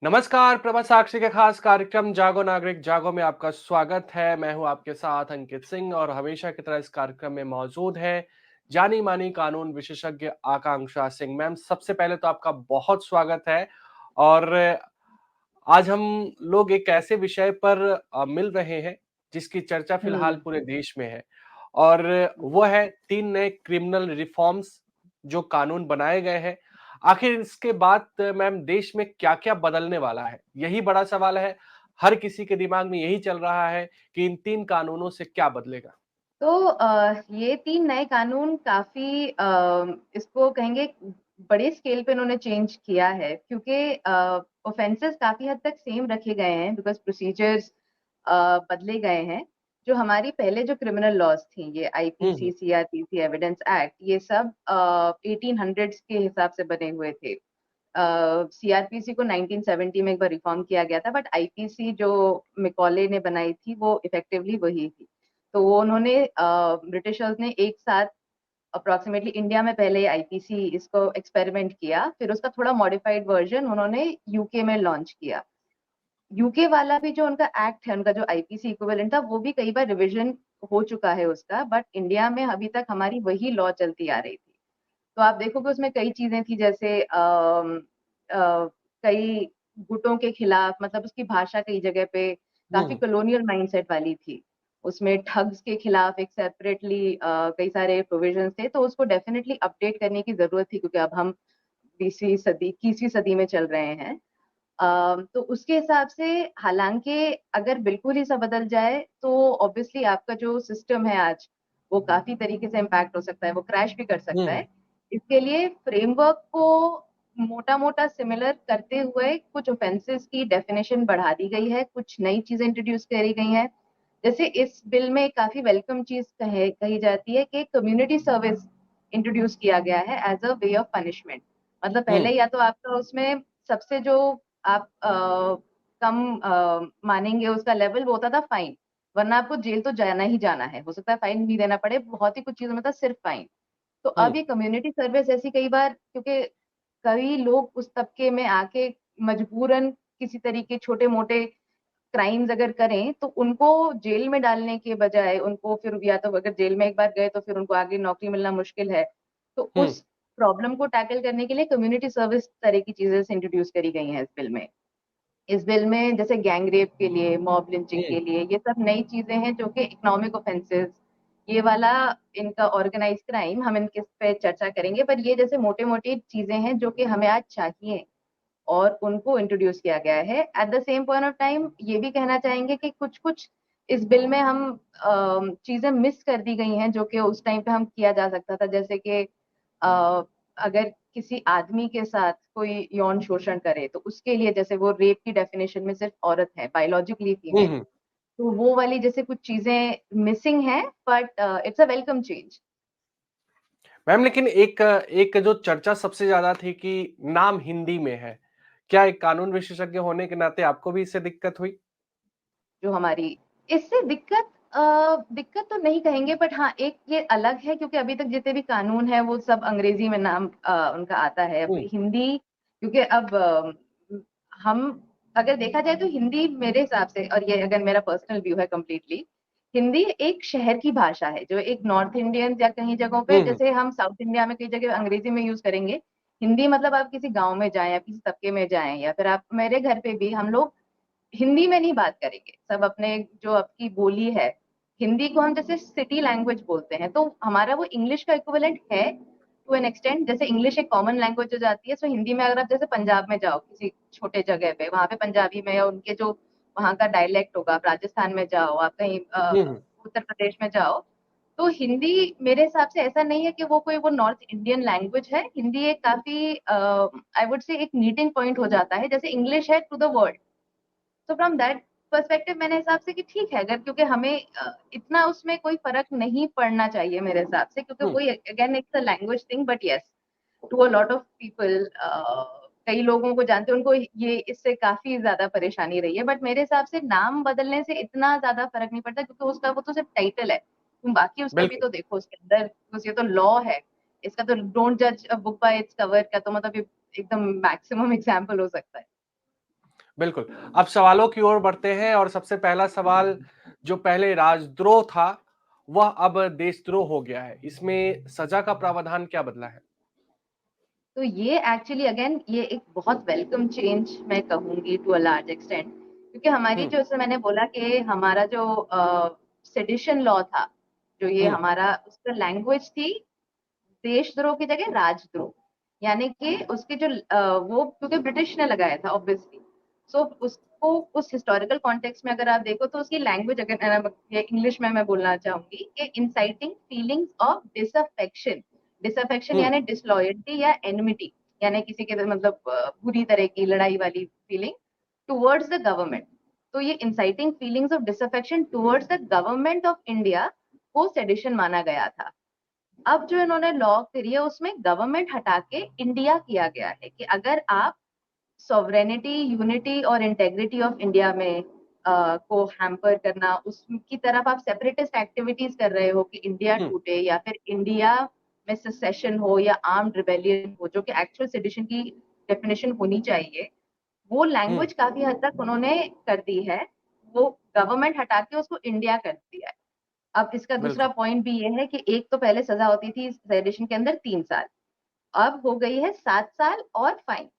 नमस्कार, प्रभा साक्षी के खास कार्यक्रम जागो नागरिक जागो में आपका स्वागत है। मैं हूं आपके साथ अंकित सिंह और हमेशा की तरह इस कार्यक्रम में मौजूद है जानी मानी कानून विशेषज्ञ आकांक्षा सिंह। मैम, सबसे पहले तो आपका बहुत स्वागत है। और आज हम लोग एक ऐसे विषय पर मिल रहे हैं जिसकी चर्चा फिलहाल हुँ, पूरे देश में है, और वो है 3 नए क्रिमिनल रिफॉर्म्स जो कानून बनाए गए हैं। आखिर इसके बाद मैम देश में क्या-क्या बदलने वाला है? यही बड़ा सवाल है। हर किसी के दिमाग में यही चल रहा है कि इन 3 कानूनों से क्या बदलेगा? तो ये 3 नए कानून काफ़ी इसको कहेंगे बड़े स्केल पे उन्होंने चेंज किया है क्योंकि ऑफेंसेस काफ़ी हद तक सेम रखे गए हैं बिकॉज़ प्रोसीजर्स बदले गए हैं। जो हमारी पहले जो क्रिमिनल लॉज़ थी, ये हुँ, आईपीसी, हुँ। सीआरपीसी, एविडेंस एक्ट, ये सब 1800s के हिसाब से बने हुए थे। सीआरपीसी को 1970 में एक बार रिफॉर्म किया गया था, बट आईपीसी जो मैकॉले ने बनाई थी, वो इफेक्टिवली वही थी। तो वो उन्होंने ब्रिटिशर्स ने एक साथ अप्रॉक्सिमेटली इंडिया में पहले आईपीसी इसको एक्सपेरिमेंट किया, फिर उसका थोड़ा मॉडिफाइड वर्जन उन्होंने यूके में लॉन्च किया। यूके वाला भी जो उनका एक्ट है, उनका जो आईपीसी इक्विवेलेंट था, वो भी कई बार रिविजन हो चुका है उसका, बट इंडिया में अभी तक हमारी वही लॉ चलती आ रही थी। तो आप देखोगे उसमें कई चीज़ें थी जैसे कई गुटों के खिलाफ, मतलब उसकी भाषा कई जगह पे हुँ, काफ़ी हुँ। कॉलोनियल माइंडसेट वाली थी। उसमें ठग्स के खिलाफ एक सेपरेटली कई सारे प्रोविजंस थे, तो उसको डेफिनिटली अपडेट करने की ज़रूरत थी क्योंकि अब हम 20वीं सदी 21वीं सदी में चल रहे हैं। तो उसके हिसाब से हालाँकि अगर बिल्कुल ही सब बदल जाए, तो ऑब्वियसली आपका जो सिस्टम है आज, वो काफ़ी तरीके से इम्पैक्ट हो सकता है, वो क्रैश भी कर हुँ, सकता हुँ। है। इसके लिए फ्रेमवर्क को मोटा-मोटा सिमिलर करते हुए कुछ ऑफेंसेस की डेफिनिशन बढ़ा दी गई है, कुछ नई चीज़ें इंट्रोड्यूस करी गई हैं। जैसे इस बिल में काफ़ी वेलकम चीज़ कही जाती है कि कम्युनिटी सर्विस इंट्रोड्यूस किया गया है as a way of punishment. मतलब हुँ, पहले या तो आपका उसमें सबसे जो आप कम मानेंगे उसका लेवल, वो होता था फाइन, वरना आपको जेल तो जाना ही जाना है। हो सकता है फाइन भी देना पड़े, बहुत ही कुछ चीज़ों में था सिर्फ फाइन। तो हुँ। अब ये कम्युनिटी सर्विस ऐसी कई बार, क्योंकि कई लोग उस तबके में आके मजबूरन किसी तरीके छोटे-मोटे क्राइम्स अगर करें, तो उनको जेल में डालने के बजाय उनको फिर या तो अगर जेल में एक बार गए तो फिर उनको आगे नौकरी मिलना मुश्किल है। तो हुँ। उस प्रॉब्लम को टैकल करने के लिए कम्युनिटी सर्विस तरह की चीज़ें इंट्रोड्यूस करी गई हैं इस बिल में। इस बिल में जैसे गैंग रेप के लिए, मॉब लिंचिंग हुँ। के लिए, ये सब नई चीज़ें हैं जो कि इकोनॉमिक ऑफेंसेस, ये वाला इनका ऑर्गेनाइज़्ड क्राइम, हम इनके इस पे चर्चा करेंगे। पर ये जैसे मोटे-मोटी चीज़ें हैं जो कि हमें आज चाहिए और उनको इंट्रोड्यूस किया गया है। At the same point of time ये भी कहना चाहेंगे कि कुछ-कुछ इस बिल में हम चीज़ें मिस कर दी गई हैं जो कि उस टाइम पे हम किया जा सकता था। जैसे कि अ, अगर किसी आदमी के साथ कोई यौन शोषण करे, तो उसके लिए जैसे वो रेप की डेफिनिशन में सिर्फ़ औरत है, बायोलॉजिकली हुँ, फीमेल। हुँ। तो वो वाली जैसे कुछ चीज़ें मिसिंग हैं, but it's a welcome change. Ma'am, लेकिन एक एक जो चर्चा सबसे ज़्यादा थी कि नाम हिंदी में है। क्या एक कानून विशेषज्ञ होने के नाते आपको भी इससे दिक्कत हुई? जो हमारी इससे दिक्कत तो नहीं कहेंगे, बट हाँ, एक ये अलग है क्योंकि अभी तक जितने भी कानून हैं वो सब अंग्रेज़ी में नाम उनका आता है। अब हुँ, हिंदी, क्योंकि अब हम अगर देखा जाए तो हिंदी मेरे हिसाब से, और ये अगर मेरा पर्सनल व्यू है कंप्लीटली, हिंदी एक शहर की भाषा है, जो एक नॉर्थ इंडियन या कहीं जगहों पे, हुँ, हुँ। जैसे हम साउथ इंडिया में कई जगह अंग्रेज़ी में यूज़ करेंगे। हिंदी मतलब आप किसी गाँव में जाएँ या किसी तबके में जाएँ या फिर आप मेरे घर पे भी हम लोग हिंदी में नहीं बात करेंगे, सब अपने जो आपकी बोली है, हिंदी को हम जैसे सिटी लैंग्वेज बोलते हैं, तो हमारा वो इंग्लिश का इक्विवेलेंट है टू एन एक्सटेंट। जैसे इंग्लिश एक कॉमन लैंग्वेज हो जाती है, सो हिंदी में अगर आप जैसे पंजाब में जाओ, किसी छोटे जगह पे, वहाँ पे पंजाबी में या उनके जो वहाँ का डायलेक्ट होगा, आप राजस्थान में जाओ, आप कहीं हुँ, हुँ। उत्तर प्रदेश में जाओ, तो हिंदी मेरे हिसाब से ऐसा नहीं है कि वो कोई वो नॉर्थ इंडियन लैंग्वेज है। हिंदी एक काफ़ी आई वुड से एक मीटिंग पॉइंट हो जाता है, जैसे इंग्लिश है टू द वर्ल्ड। तो फ्रॉम दैट पर्सपेक्टिव मेरे हिसाब से कि ठीक है, अगर क्योंकि हमें इतना उसमें कोई फ़र्क नहीं पड़ना चाहिए मेरे हिसाब से, क्योंकि हुँ। वही again it's a language thing, but yes, to a lot of people, कई लोगों को जानते हैं, उनको ये इससे काफ़ी ज़्यादा परेशानी रही है। बट मेरे हिसाब से नाम बदलने से इतना ज़्यादा फ़र्क नहीं पड़ता क्योंकि उसका वो तो सिर्फ़ टाइटल है। तुम बाकी उसका भी बिल्कुल। तो देखो, उसके अंदर बस ये तो लॉ है। इसका तो डोंट जज a book by its cover का तो मतलब ये एकदम मैक्सिमम एग्ज़ाम्पल हो सकता है। बिल्कुल। अब सवालों की ओर बढ़ते हैं और सबसे पहला सवाल, जो पहले राजद्रोह था, वह अब देशद्रोह हो गया है। इसमें सज़ा का प्रावधान क्या बदला है? तो ये एक्चुअली अगेन ये एक बहुत वेलकम चेंज मैं कहूँगी टू अ लार्ज एक्सटेंट, क्योंकि हमारी हुँ, जो जैसे मैंने बोला कि हमारा जो सेडिशन लॉ था, जो ये हुँ, हमारा उसका लैंग्वेज थी देशद्रोह की जगह राजद्रोह। यानी कि उसके जो वो क्योंकि ब्रिटिश ने लगाया था ऑब्वियसली, सो उसको उस हिस्टोरिकल कॉन्टेक्स्ट में अगर आप देखो तो उसकी लैंग्वेज अगर ये इंग्लिश में मैं बोलना चाहूंगी कि inciting feelings of disaffection. Disaffection हुँ, यानी डिसलॉयल्टी या एनमिटी, यानी किसी के मतलब बुरी तरह की लड़ाई वाली फीलिंग टुवर्ड्स द गवर्नमेंट। तो ये inciting feelings of disaffection towards the government of India को सेडिशन माना गया था। अब जो इन्होंने लॉ करी है उसमें गवर्नमेंट हटा के इंडिया किया गया है कि अगर आप सॉवरेनिटी, यूनिटी और इंटेग्रिटी ऑफ इंडिया में को हैम्पर करना, उसकी तरफ आप सेपरेटिस्ट एक्टिविटीज कर रहे हो कि इंडिया हुँ, टूटे या फिर इंडिया में सेसेशन हो या आर्म्ड रिबेलियन हो, जो कि एक्चुअल सेडिशन की डेफिनेशन होनी चाहिए, वो हुँ, लैंग्वेज काफी हद तक उन्होंने कर दी है। वो गवर्नमेंट हटा के उसको इंडिया कर दिया है। अब इसका दूसरा बिल्कुल। पॉइंट भी ये है कि एक तो पहले सजा होती थी सेडिशन के अंदर 3 साल, अब हो गई है 7 साल और फाइन।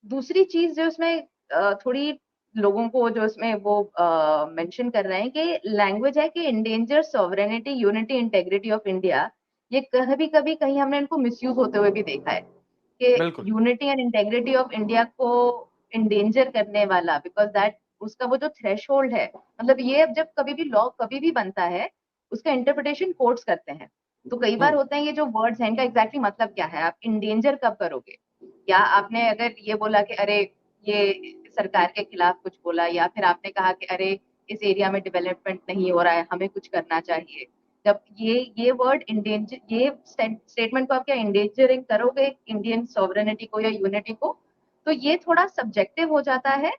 दूसरी चीज जो इसमें थोड़ी लोगों को जो इसमें वो मेंशन कर रहे हैं कि लैंग्वेज है कि endanger sovereignty, unity, integrity of India. ये कभी कभी कहीं हमने इनको मिसयूज होते हुए भी देखा है कि बिल्कुल। Unity and integrity of India को इंडेंजर करने वाला, बिकॉज दैट उसका वो जो थ्रेशोल्ड है, मतलब ये अब जब कभी भी लॉ कभी भी बनता है उसका इंटरप्रिटेशन कोर्ट्स करते हैं। तो कई बार हुँ, होता है ये जो वर्ड्स हैं इनका एग्जैक्टली मतलब क्या है, आप इंडेंजर कब करोगे, या आपने अगर ये बोला कि अरे ये सरकार के खिलाफ कुछ बोला, या फिर आपने कहा कि अरे इस एरिया में डेवलपमेंट नहीं हो रहा है, हमें कुछ करना चाहिए। जब ये वर्ड इंडेंजर, ये स्टेटमेंट को आप क्या इंडेंजरिंग करोगे इंडियन सॉवरेनिटी को या यूनिटी को, तो ये थोड़ा सब्जेक्टिव हो जाता है।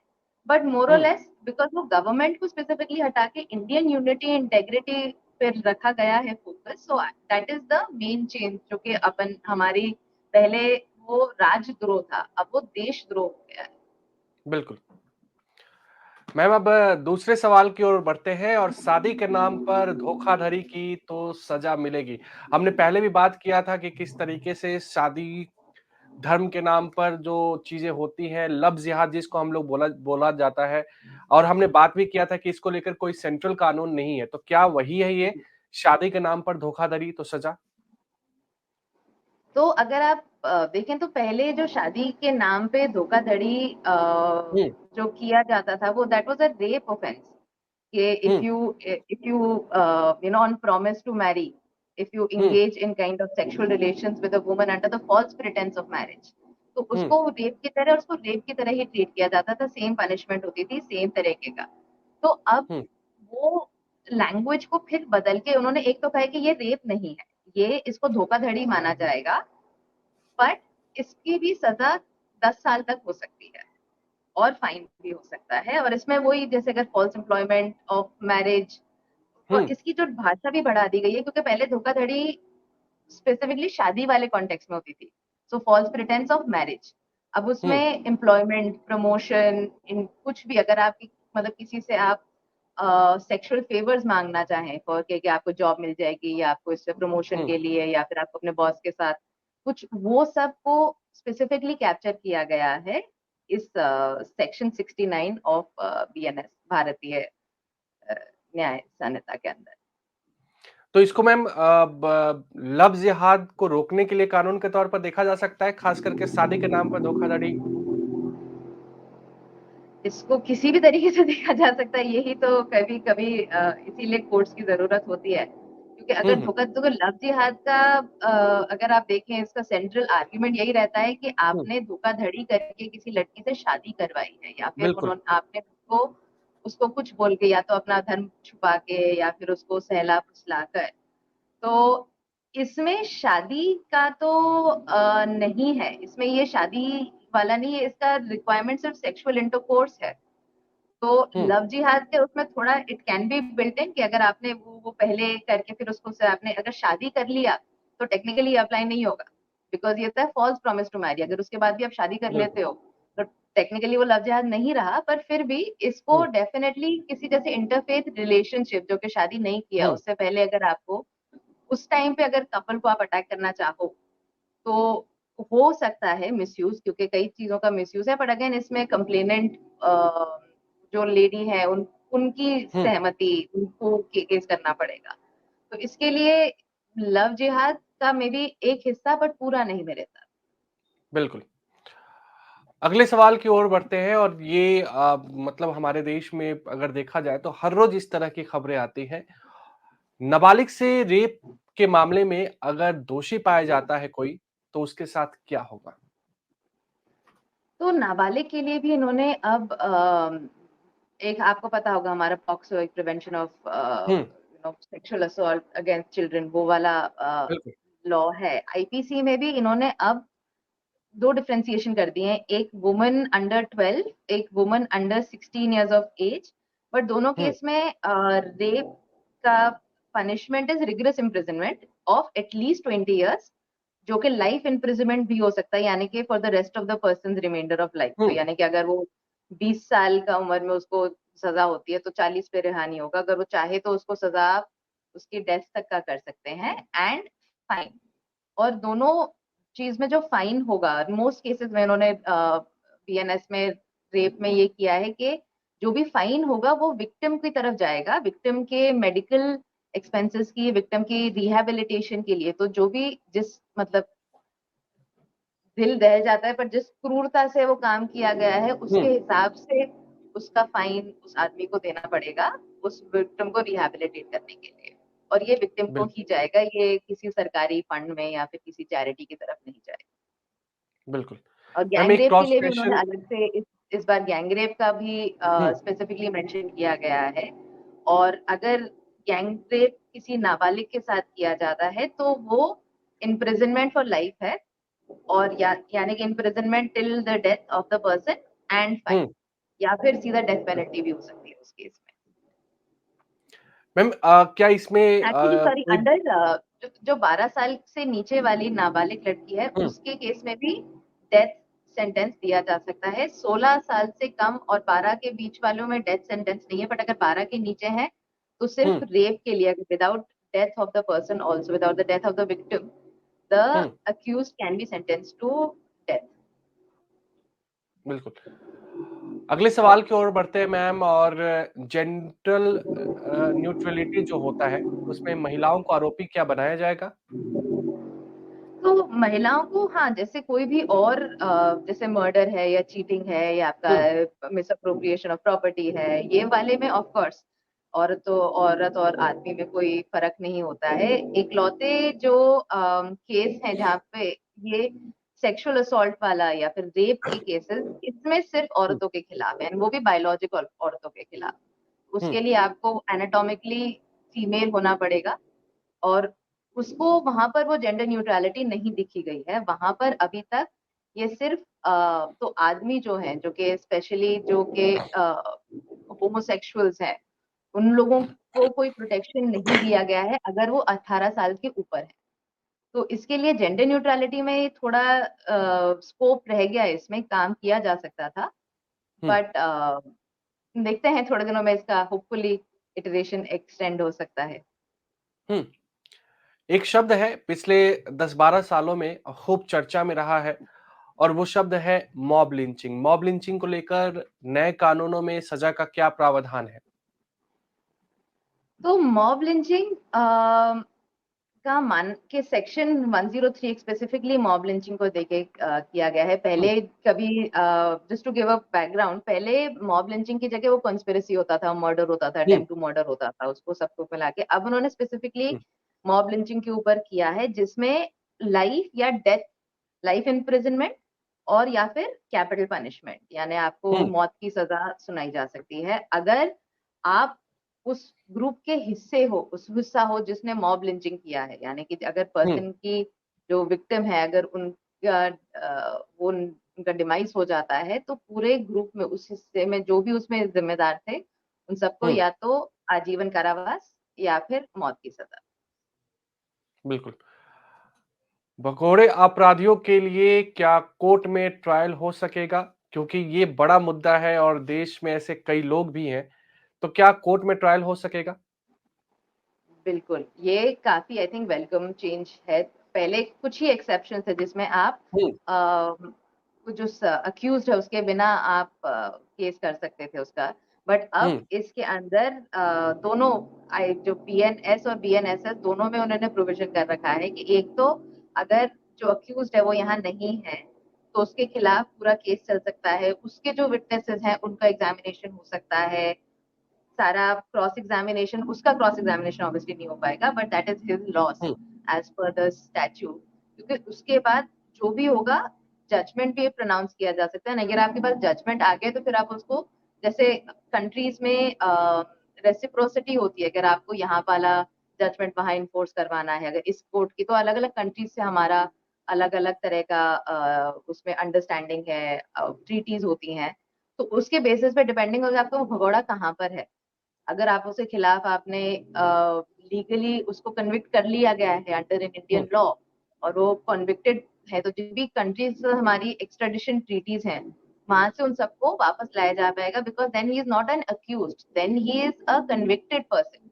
बट हुँ, मोरलेस बिकॉज वो गवर्नमेंट को स्पेसिफिकली हटा के इंडियन यूनिटी इंटेग्रिटी पे रखा गया है focus, so that is the main change जो कि अपन हमारी पहले वो राजद्रोह था, अब वो देशद्रोह हो गया है। बिल्कुल। मैम अब दूसरे सवाल की ओर बढ़ते हैं और शादी के नाम पर धोखाधड़ी की तो सज़ा मिलेगी। हमने पहले भी बात किया था कि किस तरीके से शादी धर्म के नाम पर जो चीज़ें होती हैं, लव-जिहाद जिसको हम लोग बोला बोला जाता है, और हमने बात भी किया था कि इसको लेकर कोई सेंट्रल कानून नहीं है। तो क्या वही है ये, शादी के नाम पर धोखाधड़ी तो सज़ा? तो अगर आप देखें तो पहले जो शादी के नाम पे धोखाधड़ी हुँ, जो किया जाता था वो that was a rape offence. कि हुँ, if you you know on promise to marry, if you hmm, engage in kind of sexual relations with a woman under the false pretense of marriage, तो हुँ, उसको rape की तरह, उसको rape की तरह ही treat किया जाता था, सेम पनिशमेंट होती थी, सेम तरीके का। तो अब हुँ, वो लैंग्वेज को फिर बदल के उन्होंने एक तो कहा कि ये रेप नहीं है, ये इसको धोखाधड़ी माना जाएगा, बट इसकी भी सजा 10 साल तक हो सकती है और फाइन भी हो सकता है। और इसमें वही जैसे अगर फॉल्स एम्प्लॉयमेंट ऑफ मैरिज, हुँ, और इसकी जो भाषा भी बढ़ा दी गई है, क्योंकि पहले धोखाधड़ी स्पेसिफिकली शादी वाले कॉन्टेक्स्ट में होती थी, सो फॉल्स प्रिटेंस ऑफ मैरिज। अब उसमें हुँ, एम्प्लॉयमेंट, प्रमोशन, इन कुछ भी अगर आप मतलब किसी से आप सेक्सुअल फेवर्स मांगना चाहें फॉर कि आपको जॉब मिल जाएगी या आपको इससे प्रमोशन हुँ। के लिए या फिर आपको अपने बॉस के साथ कुछ, वो सब को स्पेसिफिकली कैप्चर किया गया है इस सेक्शन 69 ऑफ बीएनएस, भारतीय न्याय संहिता के अंदर। तो इसको मैम लव जिहाद को रोकने के लिए कानून के तौर पर देखा जा सकता है, खास करके शादी के नाम पर धोखाधड़ी। इसको किसी भी तरीके से देखा जा सकता है, यही तो कभी कभी इसीलिए कोर्ट्स की जरूरत होती है, क्योंकि हुँ, अगर हुँ, धोखा तो लव जिहाद का अगर आप देखें इसका सेंट्रल आर्ग्यूमेंट यही रहता है कि हुँ, आपने धोखाधड़ी करके किसी लड़की से शादी करवाई है, या फिर बिल्कुल। उन्होंने आपने उसको उसको कुछ बोल के या तो अपना धर्म छुपा के या फिर उसको सहला फुसला कर, तो इसमें शादी का तो नहीं है, इसमें ये शादी वाला नहीं है, इसका रिक्वायरमेंट सिर्फ सेक्सुअल इंटरकोर्स है। तो हुँ, लव जिहाद के उसमें थोड़ा it can be built in कि अगर आपने वो पहले करके फिर उसको से आपने अगर शादी कर लिया तो टेक्निकली अप्लाई नहीं होगा, बिकॉज ये था फॉल्स प्रॉमिस टू मैरी, अगर उसके बाद भी आप शादी कर बिल्कुल। लेते हो तो टेक्निकली वो लव जिहाद नहीं रहा, पर फिर भी इसको हुँ, डेफिनेटली किसी जैसे इंटरफेथ रिलेशनशिप जो कि शादी नहीं किया हुँ, उससे पहले अगर आपको उस टाइम पे अगर कपल को आप अटैक करना चाहो, तो हो सकता है मिसयूज़, क्योंकि कई चीज़ों का मिसयूज़ है, बट अगेन इसमें कंप्लेनेंट जो लेडी है उनकी हुँ, सहमति उनको केस करना पड़ेगा। तो इसके लिए लव जिहाद का मे बी एक हिस्सा, बट पूरा नहीं मेरे साथ। बिल्कुल। अगले सवाल की ओर बढ़ते हैं और ये मतलब हमारे देश में अगर देखा जाए तो हर रोज इस तरह की खबरें आती हैं। नाबालिग से रेप के मामले में अगर दोषी पाया जाता है कोई, तो उसके साथ क्या होगा? तो नाबालिग के लिए भी इन्होंने अब एक आपको पता होगा हमारा पॉक्सो एक prevention of hmm, sexual assault against children वो वाला बिल्कुल। लॉ है। आईपीसी में भी इन्होंने अब 2 डिफरेंशिएशन कर दिए हैं, एक वुमन अंडर 12, एक woman under 16 years of age, but दोनों हुँ, केस में रेप का punishment is rigorous imprisonment of at least 20 years, जो कि लाइफ इम्प्रिजनमेंट भी हो सकता है, यानी कि for the rest of the person's reminder of life. तो हुँ, यानी कि अगर वो 20 साल का उम्र में उसको सज़ा होती है, तो 40 पे रिहा नहीं होगा। अगर वो चाहे तो उसको सज़ा उसकी डेथ तक का कर सकते हैं एंड फाइन। और दोनों चीज़ में जो फाइन होगा, मोस्ट केसेस में उन्होंने बीएनएस में रेप में ये किया है कि जो भी फाइन होगा वो विक्टिम की तरफ जाएगा, विक्टिम के मेडिकल एक्सपेंसेस की, विक्टिम की रिहैबिलिटेशन के लिए। तो जो भी जिस मतलब दिल दहल जाता है, पर जिस क्रूरता से वो काम किया गया है हुँ, उसके हिसाब से उसका फाइन उस आदमी को देना पड़ेगा, उस विक्टिम को रिहैबिलिटेट करने के लिए। और ये विक्टिम को बिल्कुल, ही जाएगा, ये किसी सरकारी फंड में या फिर किसी चैरिटी की तरफ नहीं जाएगा। बिल्कुल। और मैम गैंग एक रेप के क्रॉस लिए भी उन्होंने क्वेश्चन। अलग से इस बार गैंग रेप का भी हुँ, स्पेसिफिकली मेंशन किया गया है। और अगर गैंग रेप किसी नाबालिग के साथ किया जाता है तो वो इम्प्रिजनमेंट फॉर लाइफ है, और यानी कि imprisonment till the death of the person and fine, हुँ। या फिर सीधा डेथ पेनल्टी भी हो सकती है उस केस में। मैम क्या इसमें एक्चुअली सॉरी, कोई। अंडर जो 12 साल से नीचे वाली नाबालिग लड़की है हुँ, उसके केस में भी डेथ सेंटेंस दिया जा सकता है। 16 साल से कम और 12 के बीच वालों में डेथ सेंटेंस नहीं है, बट अगर 12 के नीचे है तो हुँ, सिर्फ रेप के लिए, without death of the person also, without the death of the victim, the hmm, accused can be sentenced to death. बिल्कुल। अगले सवाल की ओर बढ़ते हैं मैम और जेंडर न्यूट्रलिटी जो होता है, उसमें महिलाओं को आरोपी क्या बनाया जाएगा? तो महिलाओं को हाँ, जैसे कोई भी और जैसे मर्डर है या चीटिंग है या हुँ, आपका मिसअप्रोप्रिएशन ऑफ प्रॉपर्टी है, ये वाले में ऑफ कोर्स औरत और आदमी में कोई फ़र्क नहीं होता है। इकलौते जो केस हैं जहाँ पे ये सेक्सुअल असॉल्ट वाला या फिर रेप के केसेस, इसमें सिर्फ़ हुँ, औरतों के खिलाफ है, वो भी बायोलॉजिकल औरतों के खिलाफ। हुँ, उसके लिए आपको एनाटॉमिकली फीमेल होना पड़ेगा, और उसको वहाँ पर वो जेंडर न्यूट्रलिटी नहीं दिखी गई है। वहाँ पर अभी तक ये सिर्फ़ तो आदमी जो हैं, जो कि स्पेशली जो कि होमोसेक्सुअल्स हैं, उन लोगों को कोई प्रोटेक्शन नहीं दिया गया है अगर वो 18 साल के ऊपर हैं। तो इसके लिए जेंडर न्यूट्रलिटी में थोड़ा स्कोप रह गया है, इसमें काम किया जा सकता था। हुँ, बट देखते हैं थोड़े दिनों में इसका होपफुली इटरेशन एक्सटेंड हो सकता है। हुँ। एक शब्द है पिछले 10-12 सालों में खूब चर्चा में रहा है और वो शब्द है मॉब लिंचिंग। मॉब लिंचिंग को लेकर नए कानूनों में सजा का क्या प्रावधान है? तो मॉब लिंचिंग का मान के सेक्शन 103 स्पेसिफिकली मॉब लिंचिंग को देके किया गया है। हुँ, पहले कभी just to give a background, पहले मॉब लिंचिंग की जगह वो कंस्पिरेसी होता था, मर्डर होता था, हुँ, अटेम्प्ट टू मर्डर होता था, उसको सबको मिला के। अब उन्होंने स्पेसिफिकली हुँ, मॉब लिंचिंग के ऊपर किया है जिसमें लाइफ या डेथ, लाइफ इम्प्रिजनमेंट और या फिर कैपिटल पनिशमेंट, यानी आपको हुँ, मौत की सजा सुनाई जा सकती है अगर आप उस ग्रुप के हिस्से हो, उस हिस्सा हो जिसने मॉब लिंचिंग किया है। यानी कि अगर हुँ, पर्सन की जो विक्टिम है, अगर उनका वो उनका डिमाइस हो जाता है तो पूरे ग्रुप में उस हिस्से में जो भी उसमें जिम्मेदार थे उन सबको हुँ, या तो आजीवन कारावास या फिर मौत की सजा। बिल्कुल। भगोड़े अपराधियों के लिए क्या कोर्ट में ट्रायल हो सकेगा? क्योंकि ये बड़ा मुद्दा है और देश में ऐसे कई लोग भी हैं, तो क्या कोर्ट में ट्रायल हो सकेगा? बिल्कुल, ये काफ़ी आई थिंक वेलकम चेंज है। पहले कुछ ही एक्सेप्शंस है जिसमें आप हुँ, अ, जो अक्यूज्ड है उसके बिना आप केस कर सकते थे उसका। बट अब हुँ, इसके अंदर दोनों जो बीएनएस और बीएनएसएस दोनों में उन्होंने प्रोविज़न कर रखा है कि एक तो अगर जो अक्यूज्ड है वो यहाँ नहीं है, तो उसके खिलाफ पूरा केस चल सकता है। उसके जो विटनेसेस हैं उनका एग्ज़ामिनेशन हो सकता है। सारा उसका क्रॉस एग्जामिनेशन ऑब्वियसली नहीं हो पाएगा, but that is his loss hmm, as per the statue, क्योंकि उसके बाद जो भी होगा जजमेंट भी प्रोनाउंस किया जा सकता है। अगर आपके पास जजमेंट आ गया तो फिर आप उसको, जैसे कंट्रीज में रेसिप्रोसिटी होती है, अगर आपको यहाँ वाला जजमेंट वहां इन्फोर्स करवाना है, अगर इस कोर्ट की, तो अलग अलग कंट्रीज से हमारा अलग अलग तरह का उसमें अंडरस्टैंडिंग है, ट्रीटीज होती हैं। तो उसके बेसिस पे डिपेंडिंग होगा आपका भगोड़ा कहाँ पर है। अगर आप उसके खिलाफ आपने लीगली उसको कन्विक्ट कर लिया गया है under in hmm, Indian law और वो कन्विक्टेड है, तो जिन भी कंट्रीज हमारी एक्सट्रेडिशन ट्रीटीज हैं वहां से उन सबको वापस लाया जा पाएगा, because then he is not an accused, then he is a convicted person.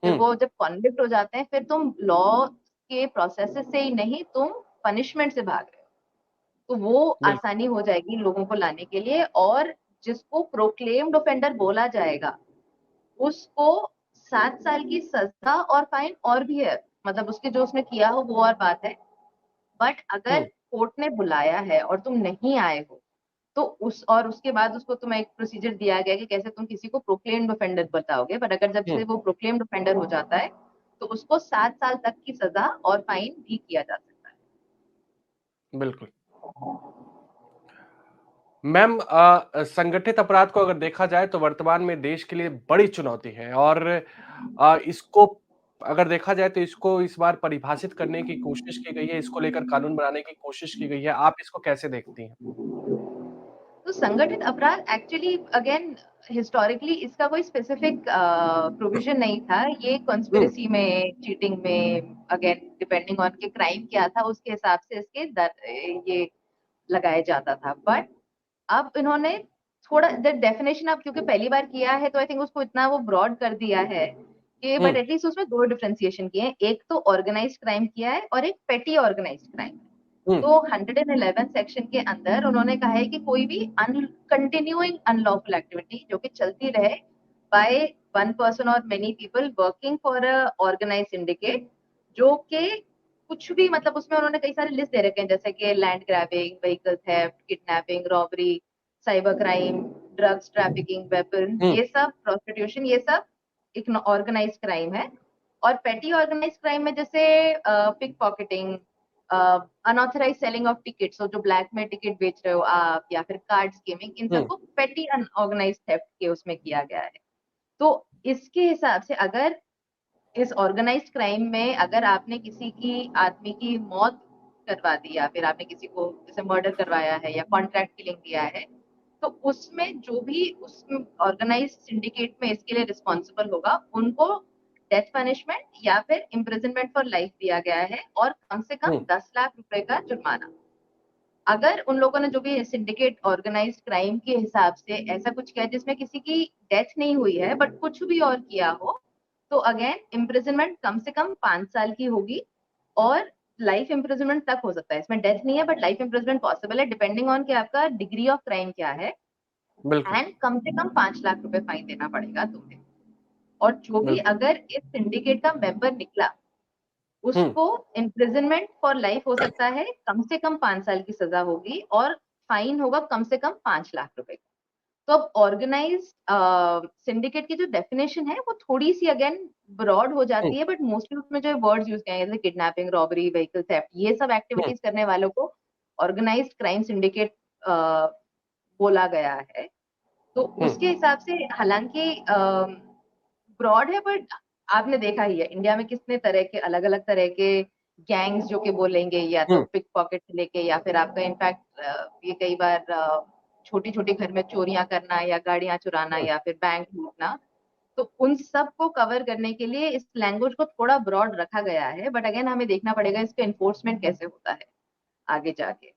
फिर हुँ, वो जब कन्विक्ट हो जाते हैं फिर तुम लॉ के प्रोसेस से ही नहीं, तुम पनिशमेंट से भाग रहे हो। तो वो बिल्कुल, आसानी हो जाएगी लोगों को लाने के लिए। और जिसको प्रोक्लेम्ड ऑफेंडर बोला जाएगा उसको 7 साल की सजा और फाइन और भी है, मतलब उसके जो उसने किया हो वो और बात है। बट अगर हुँ, कोर्ट ने बुलाया है और तुम नहीं आए हो, तो उसके बाद उसको तुम्हें एक प्रोसीजर दिया गया कि कैसे तुम किसी को प्रोक्लेम्ड ऑफेंडर बताओगे। बट अगर जब हुँ, से वो प्रोक्लेम्ड ऑफेंडर हो जाता है तो उसको 7 साल तक की सजा और फाइन भी किया जा सकता है। बिल्कुल। मैम संगठित अपराध को अगर देखा जाए तो वर्तमान में देश के लिए बड़ी चुनौती है और इसको अगर देखा जाए तो इसको इस बार परिभाषित करने की कोशिश की गई है, इसको लेकर कानून बनाने की कोशिश की गई है। आप इसको कैसे देखती हैं? तो संगठित अपराध एक्चुअली अगेन हिस्टोरिकली इसका कोई स्पेसिफिक प्रोविजन नहीं था। ये हुँ, कॉन्स्पिरेसी में, चीटिंग में, अगेन डिपेंडिंग ऑन के क्राइम क्या था उसके हिसाब से इसके ये लगाया जाता था। बट अब इन्होंने थोड़ा डेफिनेशन, अब क्योंकि पहली बार किया है तो आई थिंक उसको इतना वो ब्रॉड कर दिया है कि, बट हुँ, एटलीस्ट उसमें दो डिफरेंशिएशन किए हैं, एक तो ऑर्गेनाइज्ड क्राइम किया है और एक पेटी ऑर्गेनाइज्ड क्राइम। हुँ, तो 111 सेक्शन के अंदर उन्होंने कहा है कि कोई भी कंटिन्यूइंग अनलॉफुल एक्टिविटी जो कि चलती रहे बाय वन पर्सन और many people working for a organised syndicate, जो कि कुछ भी, मतलब उसमें उन्होंने कई सारे लिस्ट दे रखे हैं, जैसे कि land grabbing, vehicle theft, kidnapping, robbery, cyber crime, drugs trafficking, weapon, हुँ, ये सब, प्रोस्टिट्यूशन, ये सब एक ऑर्गेनाइज्ड क्राइम है। और पेटी ऑर्गेनाइज्ड क्राइम में जैसे pickpocketing, unauthorised selling of tickets, जो ब्लैक में टिकट बेच रहे हो आप, या फिर कार्ड स्कीमिंग, इन हुँ, सबको पेटी अनऑर्गेनाइज्ड थेफ्ट के उसमें किया गया है। तो इसके हिसाब से अगर इस ऑर्गेनाइज्ड क्राइम में अगर आपने किसी की आदमी की मौत करवा दी, या फिर आपने किसी को जैसे मर्डर करवाया है या कॉन्ट्रैक्ट किलिंग दिया है, तो उसमें जो भी उस ऑर्गेनाइज्ड सिंडिकेट में इसके लिए रिस्पॉन्सिबल होगा उनको डेथ पनिशमेंट या फिर इम्प्रिजनमेंट फॉर लाइफ दिया गया है, और कम से कम हुँ, 10 लाख रुपए का जुर्माना। अगर उन लोगों ने जो भी सिंडिकेट ऑर्गेनाइज्ड क्राइम के हिसाब से ऐसा कुछ किया जिसमें किसी की डेथ नहीं हुई है बट कुछ भी और किया हो, तो अगेन इम्प्रिजनमेंट कम से कम 5 साल की होगी, और लाइफ इम्प्रिजनमेंट तक हो सकता है। इसमें डेथ नहीं है बट लाइफ इम्प्रिजनमेंट पॉसिबल है, डिपेंडिंग ऑन कि आपका डिग्री ऑफ क्राइम क्या है। बिल्कुल, एंड कम से कम 5 लाख रुपए फाइन देना पड़ेगा तुम्हें। और जो भी बिल्कुल। अगर इस सिंडिकेट का मेंबर निकला, हुँ, उसको इम्प्रिजनमेंट फॉर लाइफ हो सकता है, कम से कम 5 साल की सजा होगी, और फाइन होगा कम से कम 5 लाख रुपए का। तो अब ऑर्गेनाइज सिंडिकेट की जो डेफिनेशन है वो थोड़ी सी अगेन ब्रॉड हो हुँ, जाती है, बट मोस्टली उसमें जो वर्ड्स यूज किए हैं जैसे किडनैपिंग, रॉबरी, व्हीकल थेफ्ट, ये सब हुँ, एक्टिविटीज करने वालों को ऑर्गेनाइज्ड क्राइम सिंडिकेट बोला गया है। तो हुँ, उसके हिसाब से हालांकि ब्रॉड है, बट आपने देखा ही है इंडिया में कितने तरह के अलग अलग तरह के गैंग्स जो कि बोलेंगे, या तो हुँ, पिक पॉकेट से लेके, या फिर आपका इनफैक्ट ये कई बार छोटी छोटी घर में चोरियां करना या गाड़ियां चुराना हुँ, या फिर बैंक लूटना, तो उन सब को कवर करने के लिए इस लैंग्वेज को थोड़ा ब्रॉड रखा गया है। बट अगेन हमें देखना पड़ेगा इसका एनफोर्समेंट कैसे होता है आगे जाके।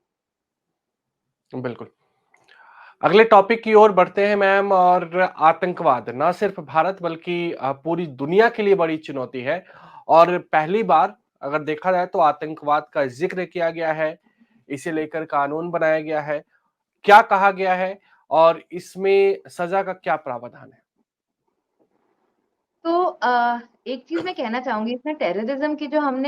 बिल्कुल। अगले टॉपिक की ओर बढ़ते हैं मैम। और आतंकवाद ना सिर्फ भारत बल्कि पूरी दुनिया के लिए बड़ी चुनौती है। और पहली बार अगर देखा जाए तो आतंकवाद का जिक्र किया गया है, इसे लेकर कानून बनाया गया है। क्या कहा गया है और इसमें सजा का क्या प्रावधान है? तो एक चीज़ मैं कहना चाहूँगी इसमें टेररिज़्म की जो हम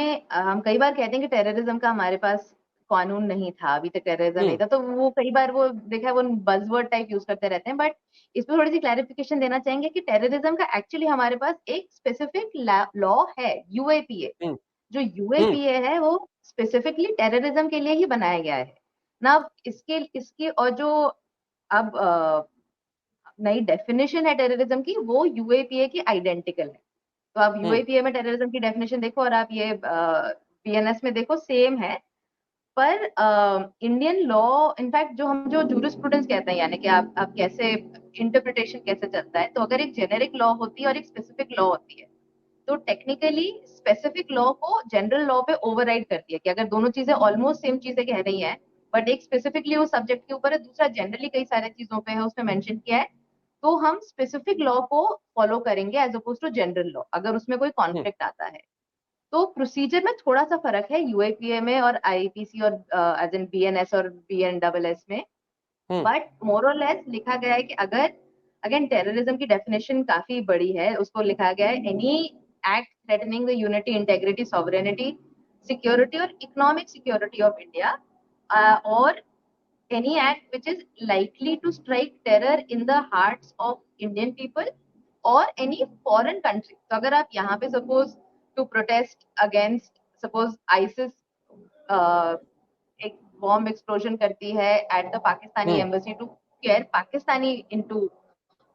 कई बार कहते हैं कि टेररिज़्म का हमारे पास कानून नहीं था, अभी तक टेररिज़्म नहीं हुँ, था, तो वो कई बार वो देखा है वो बज़वर्ड टाइप यूज़ करते रहते हैं, बट इसमें थोड़ी-सी क्लैरिफ़िकेशन देना चाहेंगे कि टेररिज़्म का एक्चुअली हमारे पास एक स्पेसिफ़िक लॉ है, यूएपीए। हुँ, जो हुँ, यूएपीए है वो स्पेसिफ़िकली टेररिज़्म के लिए ही बनाया गया है। नाउ इसके इसकी और जो अब नई डेफ़िनिशन है टेररिज़्म की, वो यूएपीए की आइडेंटिकल है। तो आप हुँ, यूएपीए में टेररिज्म की डेफिनिशन देखो और आप ये बीएनएस में देखो सेम है। पर इंडियन लॉ इनफैक्ट जो जूरिस्प्रूडेंस कहते हैं यानी कि आप कैसे इंटरप्रिटेशन कैसे चलता है, तो अगर एक जेनेरिक लॉ होती है और एक स्पेसिफिक लॉ होती है, तो टेक्निकली स्पेसिफिक लॉ को जनरल लॉ पे ओवरराइड करती है कि अगर दोनों चीजें ऑलमोस्ट सेम चीजें कह रही हैं, बट एक स्पेसिफिकली उस सब्जेक्ट के ऊपर है, दूसरा जनरली कई सारे चीजों पे है, उसमें मेंशन किया है, तो हम स्पेसिफिक लॉ को फॉलो करेंगे as opposed to general law अगर उसमें कोई हुँ, कॉन्फ्लिक्ट आता है। तो प्रोसीजर में थोड़ा सा फर्क है यूएपीए में और आईपीसी और एज इन बीएनएस और बीएनडब्ल्यूएस में, हुँ, बट मोर और लेस लिखा गया है कि अगर अगेन टेररिज्म की डेफिनेशन काफी बड़ी है, उसको लिखा गया है any act threatening the unity, integrity, sovereignty, security और इकोनॉमिक सिक्योरिटी ऑफ इंडिया, और any act which is likely to strike terror in the hearts of Indian people or any foreign country. तो अगर आप यहाँ पे suppose to protest against suppose ISIS एक bomb explosion करती है at the Pakistani um, embassy to scare Pakistani into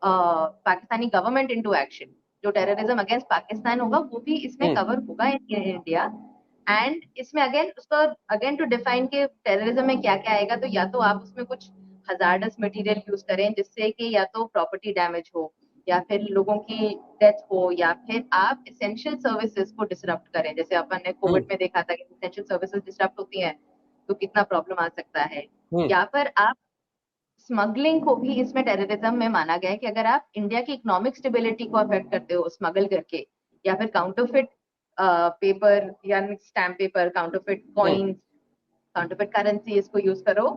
Pakistani government into action, जो terrorism against Pakistan होगा वो भी इसमें हुँ, कवर होगा इन इंडिया। एंड इसमें अगेन उसका अगेन टू डिफाइन के टेररिज्म में क्या क्या आएगा, तो या तो आप उसमें कुछ हजार्डस मटेरियल यूज करें जिससे कि या तो प्रॉपर्टी डैमेज हो या फिर लोगों की डेथ हो या फिर आप एसेंशियल सर्विसेज को डिसरप्ट करें, जैसे अपन ने हुँ, कोविड में देखा था कि एसेंशियल सर्विसेज डिसरप्ट होती हैं तो कितना प्रॉब्लम आ सकता है। हुँ, या फिर आप स्मगलिंग को भी इसमें टेररिज्म में माना गया है कि अगर आप इंडिया की इकोनॉमिक स्टेबिलिटी को अफेक्ट करते हो स्मगल करके, या फिर काउंटरफिट पेपर या स्टैम्प पेपर, काउंटरफिट हुँ, कॉइन्स, काउंटरफेट करेंसी इसको यूज करो,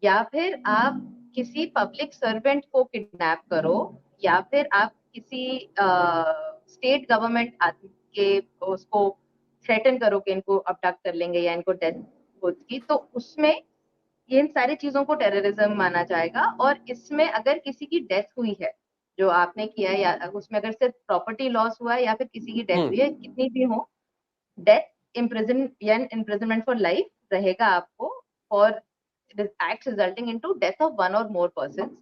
या फिर आप किसी पब्लिक सर्वेंट को किडनैप करो, या फिर आप किसी स्टेट गवर्नमेंट के उसको थ्रेटन करो कि इनको अबडक्ट कर लेंगे या इनको डेथ होगी, तो उसमें इन सारी चीजों को टेररिज्म माना जाएगा। और इसमें अगर किसी की डेथ हुई है जो आपने किया है, या उसमें अगर सिर्फ प्रॉपर्टी लॉस हुआ है या फिर किसी की डेथ हुँ, हुई है, कितनी भी हो, डेथ इम्प्रिजन या इम्प्रिजनमेंट फॉर लाइफ रहेगा आपको for act resulting into death of one और मोर पर्सन।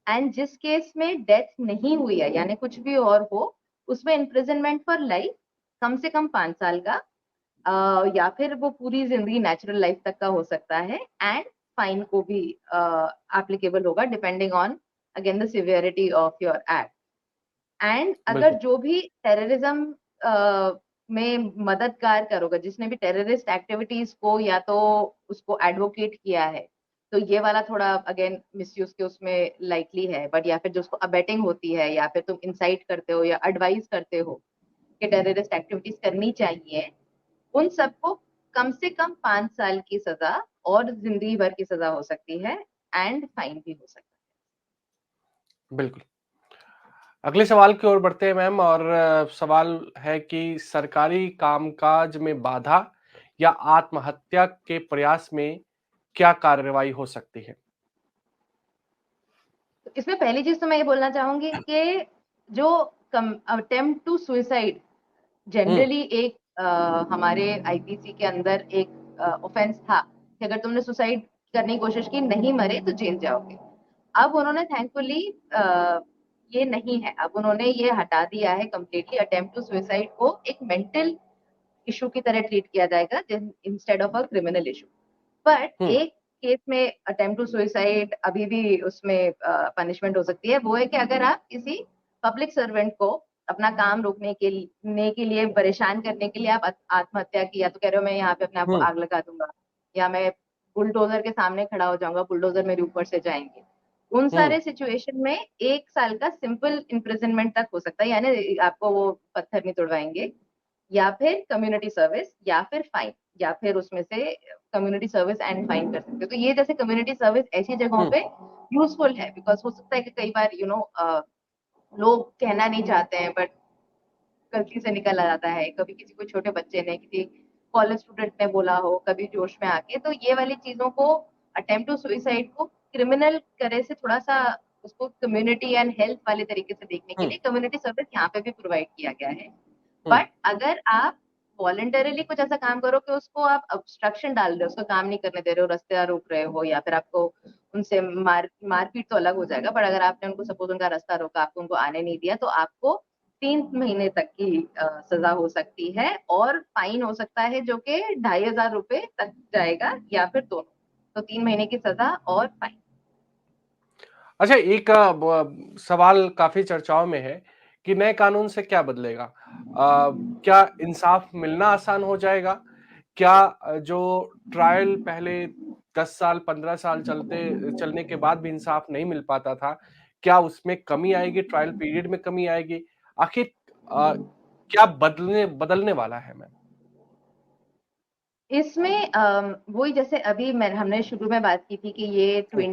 एंड जिस केस में डेथ नहीं हुई है यानी कुछ भी और हो, उसमें इम्प्रिजनमेंट फॉर लाइफ कम से कम 5 साल का, या फिर वो पूरी जिंदगी नेचुरल लाइफ तक का हो सकता है, एंड फाइन को भी एप्लीकेबल होगा depending on again the severity of your act. And अगर बिल्कुल। जो भी टेररिज्म में मददगार करोगे, जिसने भी टेररिस्ट एक्टिविटीज को या तो उसको एडवोकेट किया है, तो ये वाला थोड़ा अगेन मिसयूज के उसमें लाइकली है, बट या फिर जो उसको अबेटिंग होती है या फिर तुम इंसाइट करते हो या एडवाइस करते हो कि टेररिस्ट एक्टिविटीज करनी चाहिए, उन सबको कम से कम 5 साल की सजा और जिंदगी भर की सजा हो सकती है, एंड फाइन भी हो सकता बिल्कुल। अगले सवाल की ओर बढ़ते हैं मैम। और सवाल है कि सरकारी कामकाज में बाधा या आत्महत्या के प्रयास में क्या कार्रवाई हो सकती है? है। तो इसमें पहली चीज तो मैं ये बोलना चाहूंगी कि जो attempt to suicide um, generally एक हमारे आईपीसी के अंदर एक ऑफेंस था कि अगर तुमने सुसाइड करने की कोशिश की, नहीं मरे तो जेल जाओगे। अब उन्होंने थैंकफुली ये नहीं है, अब उन्होंने ये हटा दिया है कम्प्लीटली, अटेम्प्ट टू सुसाइड को एक मेंटल इशू की तरह ट्रीट किया जाएगा instead of a criminal issue. But हुँ, एक केस में अटेम्प्ट टू सुसाइड अभी भी उसमें पनिशमेंट हो सकती है, वो है कि अगर आप किसी पब्लिक सर्वेंट को अपना काम रोकने के लिए परेशान करने के लिए आप आत्महत्या की, या तो कह रहे हो मैं यहाँ पे अपने आप को हुँ, आग लगा दूंगा, या मैं बुलडोजर के सामने खड़ा हो जाऊंगा, बुलडोजर मेरे ऊपर से जाएंगे, उन हुँ, सारे सिचुएशन में 1 साल का सिंपल इम्प्रिजनमेंट तक हो सकता है, यानी आपको वो पत्थर नहीं तुड़वाएँगे, या फिर कम्युनिटी सर्विस या फिर फाइन, या फिर उसमें से कम्युनिटी सर्विस एंड फाइन कर सकते हो। तो ये जैसे कम्युनिटी सर्विस ऐसी जगहों हुँ, पे यूज़फुल है, बिकॉज़ हो सकता है कि कई बार लोग कहना नहीं चाहते हैं, बट गलती से निकल आ जाता है। कभी किसी को छोटे बच्चे ने, किसी कॉलेज स्टूडेंट ने बोला हो, कभी जोश में आके, तो ये वाली चीज़ों को, अटेम्प्ट टू सुसाइड को क्रिमिनल करे से थोड़ा-सा उसको कम्युनिटी एंड हेल्थ वाले तरीके से देखने के हुँ, लिए कम्युनिटी सर्विस यहाँ पे भी प्रोवाइड किया गया है। हुँ, बट अगर आप वॉलंटरीली कुछ ऐसा काम करो कि उसको आप ऑब्स्ट्रक्शन डाल रहे हो, उसको काम नहीं करने दे रहे हो, रास्ता रोक रहे हो, या फिर आपको उनसे मारपीट तो अलग हो जाएगा, बट अगर आपने उनको सपोज उनका रास्ता रोका, आपको उनको आने नहीं दिया, तो आपको 3 महीने तक की सजा हो सकती है, और फाइन हो सकता है जो कि 2,500 रुपए तक जाएगा, या फिर दोनों। तो 3 महीने की सजा और फाइन। अच्छा, एक सवाल काफ़ी चर्चाओं में है कि नए कानून से क्या बदलेगा? क्या इंसाफ मिलना आसान हो जाएगा? क्या जो ट्रायल पहले 10 साल, 15 साल चलने के बाद भी इंसाफ नहीं मिल पाता था, क्या उसमें कमी आएगी, ट्रायल पीरियड में कमी आएगी? आखिर क्या बदलने बदलने वाला है मैम? इसमें वही जैसे अभी हमने शुरू में बात की थी कि ये हुँ,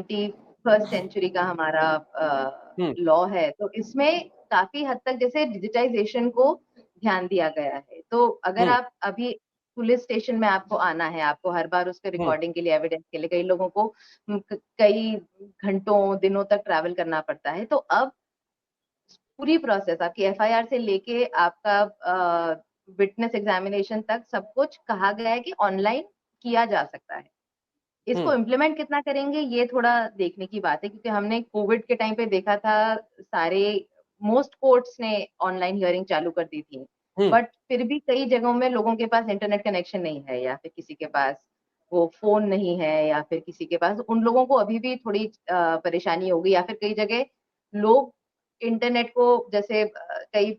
21st सेंचुरी का हमारा हुँ, लॉ है, तो इसमें काफ़ी हद तक जैसे डिजिटाइज़ेशन को ध्यान दिया गया है। तो अगर हुँ, आप अभी पुलिस स्टेशन में आपको आना है, आपको हर बार उसके हुँ, रिकॉर्डिंग के लिए, एविडेंस के लिए कई लोगों को कई घंटों, दिनों तक ट्रैवल करना पड़ता है। तो अब पूरी प्रोसेस आपकी एफआईआर से लेके आपका विटनेस एग्जामिनेशन तक सब कुछ कहा गया है कि ऑनलाइन किया जा सकता है। हुँ, इसको इम्प्लीमेंट कितना करेंगे ये थोड़ा देखने की बात है, क्योंकि हमने कोविड के टाइम पे देखा था, सारे मोस्ट कोर्ट्स ने ऑनलाइन हियरिंग चालू कर दी थी। हुँ, बट फिर भी कई जगहों में लोगों के पास इंटरनेट कनेक्शन नहीं है, या फिर किसी के पास वो फ़ोन नहीं है, या फिर किसी के पास, उन लोगों को अभी भी थोड़ी परेशानी होगी, या फिर कई जगह लोग इंटरनेट को जैसे कई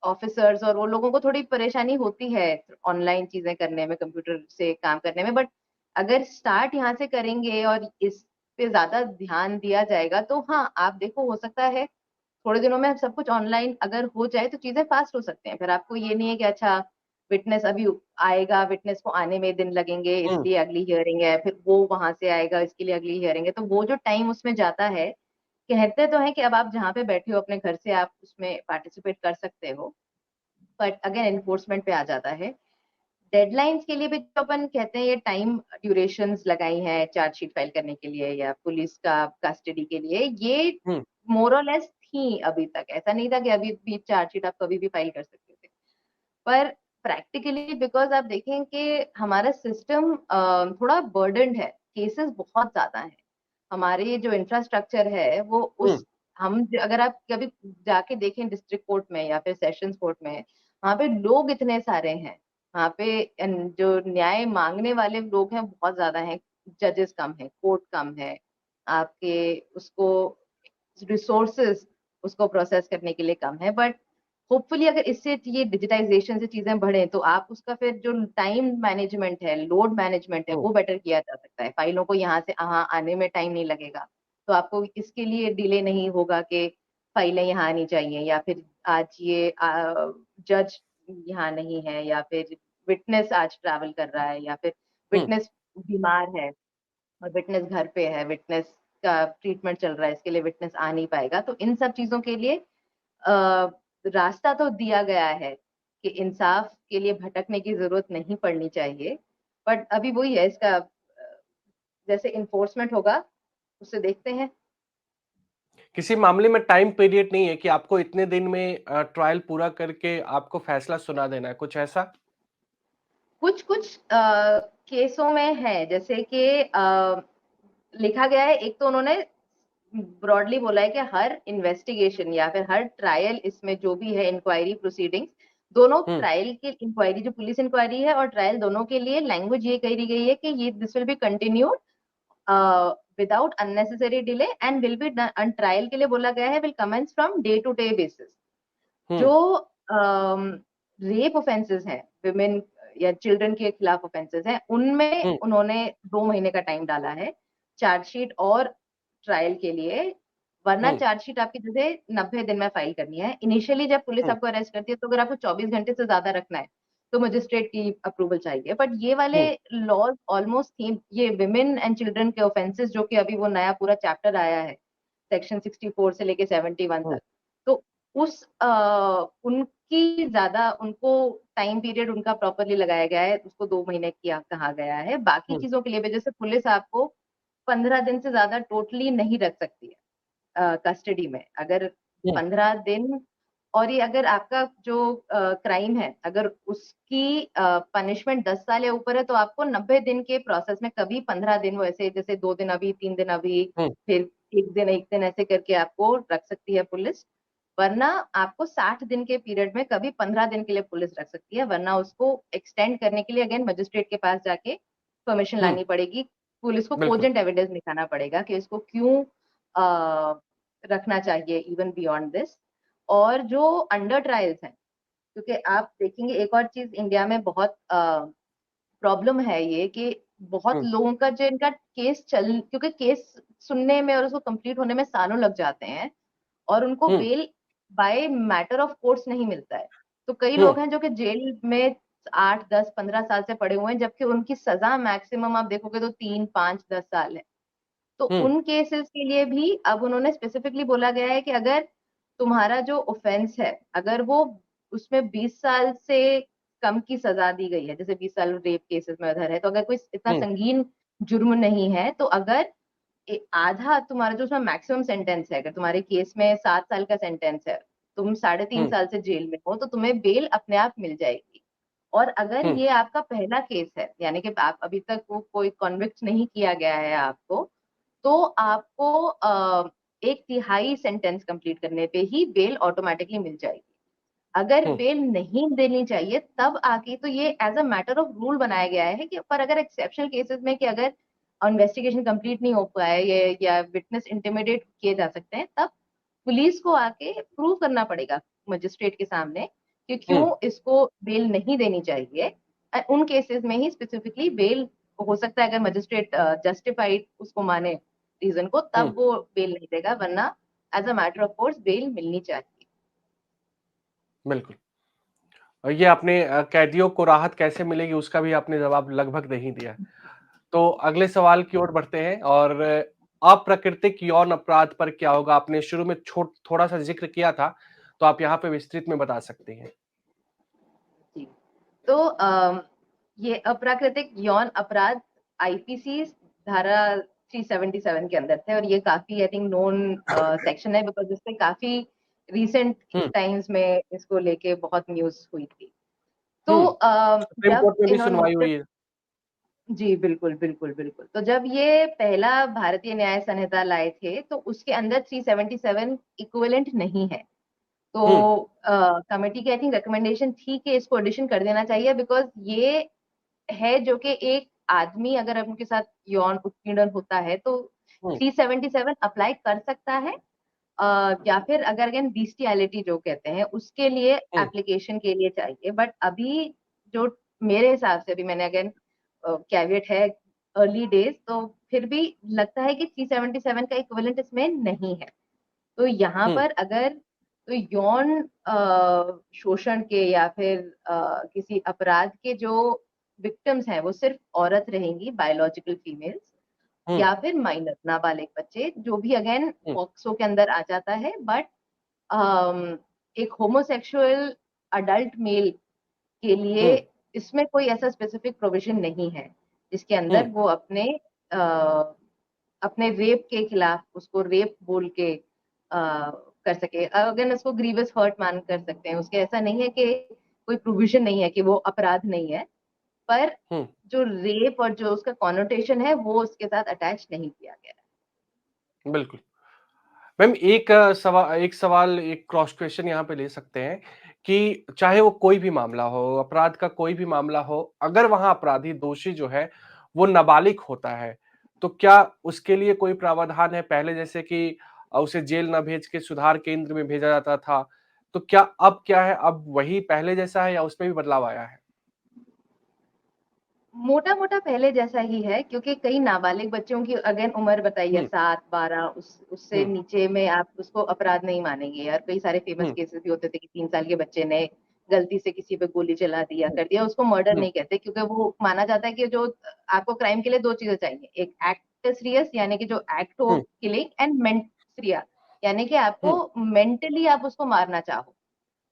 ऑफिसर्स और वो लोगों को थोड़ी परेशानी होती है ऑनलाइन चीज़ें करने में, कंप्यूटर से काम करने में। बट अगर स्टार्ट यहाँ से करेंगे और इस पे ज़्यादा ध्यान दिया जाएगा, तो हाँ, आप देखो, हो सकता है थोड़े दिनों में सब कुछ ऑनलाइन अगर हो जाए तो चीज़ें फ़ास्ट हो सकते हैं। फिर आपको ये नहीं है कि अच्छा विटनेस अभी आएगा, विटनेस को आने में दिन लगेंगे, हुँ, इसलिए अगली हियरिंग है, फिर वो वहाँ से आएगा, इसके लिए अगली हियरिंग है। तो वो जो टाइम उसमें जाता है, कहते तो हैं कि अब आप जहाँ पे बैठे हो अपने घर से आप उसमें पार्टिसिपेट कर सकते हो, बट अगेन एनफोर्समेंट पे आ जाता है। डेडलाइन्स के लिए भी जो अपन कहते हैं, ये टाइम ड्यूरेशंस लगाई हैं चार्जशीट फाइल करने के लिए या पुलिस का कस्टडी के लिए, ये हुँ, मोर और लेस थी अभी तक। ऐसा नहीं था कि अभी भी चार्जशीट आप कभी भी फाइल कर सकते थे। पर प्रैक्टिकली बिकॉज़ आप देखें कि हमारा सिस्टम थोड़ा बर्डन्ड है, केसेस बहुत ज़्यादा हैं। हमारे जो इंफ्रास्ट्रक्चर है वो हुँ, उस हम अगर आप कभी जाके देखें डिस्ट्रिक्ट कोर्ट में या फिर सेशंस कोर्ट में, वहाँ पे लोग इतने सारे हैं। वहाँ पे जो न्याय माँगने वाले लोग हैं बहुत ज़्यादा हैं, जजेस कम हैं, कोर्ट कम है। आपके उसको रिसोर्सेज़ उसको प्रोसेस करने के लिए कम है, बट होपफुली अगर इससे ये डिजिटाइज़ेशन से चीज़ें बढ़ें, तो आप उसका फिर जो टाइम मैनेजमेंट है, लोड मैनेजमेंट है, हुँ, वो बेटर किया जा सकता है। फाइलों को यहाँ से वहाँ आने में टाइम नहीं लगेगा। तो आपको इसके लिए डिले नहीं होगा कि फाइलें यहाँ आनी चाहिए, या फिर आज ये जज यहाँ नहीं है, या फिर विटनेस आज ट्रैवल कर रहा है, या फिर हुँ। विटनेस बीमार है और विटनेस घर पे है, विटनेस का ट्रीटमेंट चल रहा है, इसके लिए विटनेस आ नहीं पाएगा। तो इन सब चीज़ों के लिए रास्ता तो दिया गया है कि इंसाफ के लिए भटकने की ज़रूरत नहीं पड़नी चाहिए। बट अभी वही है, इसका जैसे एनफोर्समेंट होगा, उसे देखते हैं। किसी मामले में टाइम पीरियड नहीं है कि आपको इतने दिन में ट्रायल पूरा करके आपको फैसला सुना देना है, कुछ ऐसा? कुछ-कुछ केसों में है, जैसे कि लिखा गया है, एक तो उन्होंने ब्रॉडली बोला है कि हर इन्वेस्टिगेशन या फिर हर ट्रायल, इसमें जो भी है इंक्वायरी प्रोसीडिंग्स, दोनों हुँ, ट्रायल की इंक्वायरी, जो पुलिस इंक्वायरी है और ट्रायल, दोनों के लिए लैंग्वेज ये कही गई है कि ये this will be continued without unnecessary delay and will be done. Trial के लिए बोला गया है will commence from day to day basis. हुँ, जो रेप ऑफेंसेस हैं, विमेन या चिल्ड्रन के खिलाफ ऑफेंसेस हैं, उनमें हुँ, उन्होंने 2 महीने का टाइम डाला है। चार्जशीट और ट्रायल के लिए, वरना चार्जशीट आपकी जैसे 90 दिन में फाइल करनी है। इनिशियली जब पुलिस आपको अरेस्ट करती है तो अगर आपको 24 घंटे से ज्यादा रखना है तो मजिस्ट्रेट की अप्रूवल चाहिए। बट ये वाले लॉज ऑलमोस्ट थी, ये विमेन एंड चिल्ड्रन के ऑफेंसेस जो कि अभी वो नया पूरा चैप्टर आया है सेक्शन 64 से लेके 71 तक, तो उस उनकी ज्यादा उनको टाइम पीरियड उनका प्रॉपरली लगाया गया है, उसको 2 महीने किया कहा गया है। बाकी चीजों के लिए भी जैसे पुलिस आपको 15 दिन से ज्यादा टोटली नहीं रख सकती है कस्टडी में। अगर 15 दिन, और ये अगर आपका जो क्राइम है अगर उसकी पनिशमेंट 10 साल या ऊपर है तो आपको 90 दिन के प्रोसेस में कभी 15 दिन वैसे जैसे 2 दिन अभी 3 दिन अभी फिर एक दिन ऐसे करके आपको रख सकती है पुलिस। वरना आपको 60 दिन के पीरियड में कभी 15 दिन के लिए पुलिस रख सकती है, वरना उसको एक्सटेंड करने के लिए अगेन मजिस्ट्रेट के पास जाके परमिशन लानी पड़ेगी। पुलिस को बिल्कुल। कोजेंट एविडेंस दिखाना पड़ेगा कि इसको क्यों रखना चाहिए इवन बियॉन्ड दिस। और जो अंडर ट्रायल्स हैं, क्योंकि आप देखेंगे एक और चीज इंडिया में बहुत प्रॉब्लम है ये कि बहुत लोगों का जो इनका केस चल, क्योंकि केस सुनने में और उसको कंप्लीट होने में सालों लग जाते हैं और उनको bail by matter of courts नहीं मिलता है। तो कई लोग हैं जो कि जेल में 8, 10, 15 साल से पड़े हुए हैं, जबकि उनकी सजा मैक्सिमम आप देखोगे तो 3, 5, 10 साल है। तो उन केसेस के लिए भी अब उन्होंने स्पेसिफिकली बोला गया है कि अगर तुम्हारा जो ऑफेंस है अगर वो उसमें 20 साल से कम की सजा दी गई है, जैसे 20 साल रेप केसेस में अगर है, तो अगर कोई इतना संगीन जुर्म नहीं है तो अगर आधा तुम्हारा जो उसमें मैक्सिमम सेंटेंस है, अगर तुम्हारे केस में 7 साल का सेंटेंस है, तुम 3.5 साल से जेल में हो, तो तुम्हें बेल अपने आप मिल जाएगी। और अगर ये आपका पहला केस है, यानी कि आप अभी तक वो कोई कॉन्विक्ट नहीं किया गया है आपको, तो आपको 1/3 सेंटेंस कंप्लीट करने पे ही बेल ऑटोमेटिकली मिल जाएगी। अगर बेल नहीं देनी चाहिए तब आके, तो ये as a matter of rule बनाया गया है कि पर अगर एक्सेप्शनल केसेस में कि अगर इन्वेस्टिगेशन कंप्लीट नहीं हो पाया ये या विटनेस इंटिमिडेट किए जा सकते हैं, तब पुलिस को आके प्रूव करना पड़ेगा मजिस्ट्रेट के सामने कि क्यों इसको बेल नहीं देनी चाहिए। उन केसेस में ही स्पेसिफिकली बेल हो सकता है, अगर मजिस्ट्रेट जस्टिफाइड उसको माने रीजन को, तब वो बेल नहीं देगा, वरना as a matter of course bail मिलनी चाहिए। बिल्कुल। और ये आपने कैदियों को राहत कैसे मिलेगी उसका भी आपने जवाब लगभग दे ही दिया। तो अगले सवाल की ओर बढ़ते हैं और अप्राकृतिक यौन अपराध पर क्या होगा? आपने शुरू में थोड़ा सा जिक्र किया था, तो आप यहाँ पे विस्तृत में बता सकती हैं। जी, तो ये अप्राकृतिक यौन अपराध आईपीसी धारा 377 के अंदर थे, और ये काफी आई थिंक नोन सेक्शन है, बिकॉज इससे काफी रिसेंट टाइम्स में इसको लेके बहुत न्यूज हुई थी। तो सुप्रीम जब कोर्ट में भी इन्होंने सुनवाई हुई है। जी बिल्कुल बिल्कुल बिल्कुल, तो जब ये पहला भारतीय न्याय संहिता लाए थे तो उसके अंदर 377 इक्विवेलेंट नहीं है। तो कमेटी की आई थिंक रिकमेंडेशन थी कि इसको एडिशन कर देना चाहिए, बिकॉज ये है जो कि एक आदमी अगर उनके साथ यौन उत्पीड़न होता है तो 377 अप्लाई कर सकता है, या फिर अगर अगेन बीस्टियलिटी जो कहते हैं उसके लिए एप्लीकेशन के लिए चाहिए। बट अभी जो मेरे हिसाब से, अभी मैंने अगेन कैविएट है अर्ली डेज, तो फिर भी लगता है कि 377 का इक्विवेलेंट इसमें नहीं है। तो यहाँ पर अगर तो यौन शोषण के या फिर किसी अपराध के जो विक्टिम्स हैं वो सिर्फ औरत रहेंगी, बायोलॉजिकल फीमेल्स, या फिर माइनर नाबालिग बच्चे, जो भी अगेन पॉक्सो के अंदर आ जाता है। बट एक होमोसेक्सुअल अडल्ट मेल के लिए इसमें कोई ऐसा स्पेसिफिक प्रोविजन नहीं है जिसके अंदर वो अपने रेप के खिलाफ उसको रेप बोल के कर सके। अगर उसको ग्रीवियस हर्ट मान कर सकते हैं, उसके ऐसा नहीं है कि कोई प्रोविजन नहीं है कि वो अपराध नहीं है, पर जो रेप और जो उसका कॉनोटेशन है वो उसके साथ अटैच नहीं किया गया है। बिल्कुल। मैम एक सवाल एक क्रॉस क्वेश्चन यहाँ पे ले सकते हैं कि चाहे वो कोई भी मामला हो, अपराध का कोई भी मामला हो, अगर वहाँ अपराधी दोषी जो है वो नाबालिग होता है, तो क्या उसके लिए कोई प्रावधान है पहले जैसे कि उसे जेल ना भेज के सुधार केंद्र में भेजा जाता था, तो क्या है अब वही पहले जैसा है या उसमें भी बदलाव आया है? मोटा-मोटा पहले जैसा ही है, क्योंकि कई नाबालिग बच्चों की अगेन उम्र बताई है हुँ, 7-12, उससे हुँ, नीचे में आप उसको अपराध नहीं मानेंगे। और कई सारे फेमस हुँ, केसेस भी होते थे कि 3 साल के बच्चे ने गलती से किसी पे गोली चला दी या हुँ, कर दिया, उसको मर्डर हुँ, नहीं कहते, क्योंकि वो माना जाता है कि जो आपको क्राइम के लिए 2 चीज़ें चाहिए, एक एक्ट सीरियस यानी कि जो एक्ट हो हुँ, किलिंग, एंड मेंट सीरिया यानी कि हुँ, आपको मेंटली आप उसको मारना चाहो।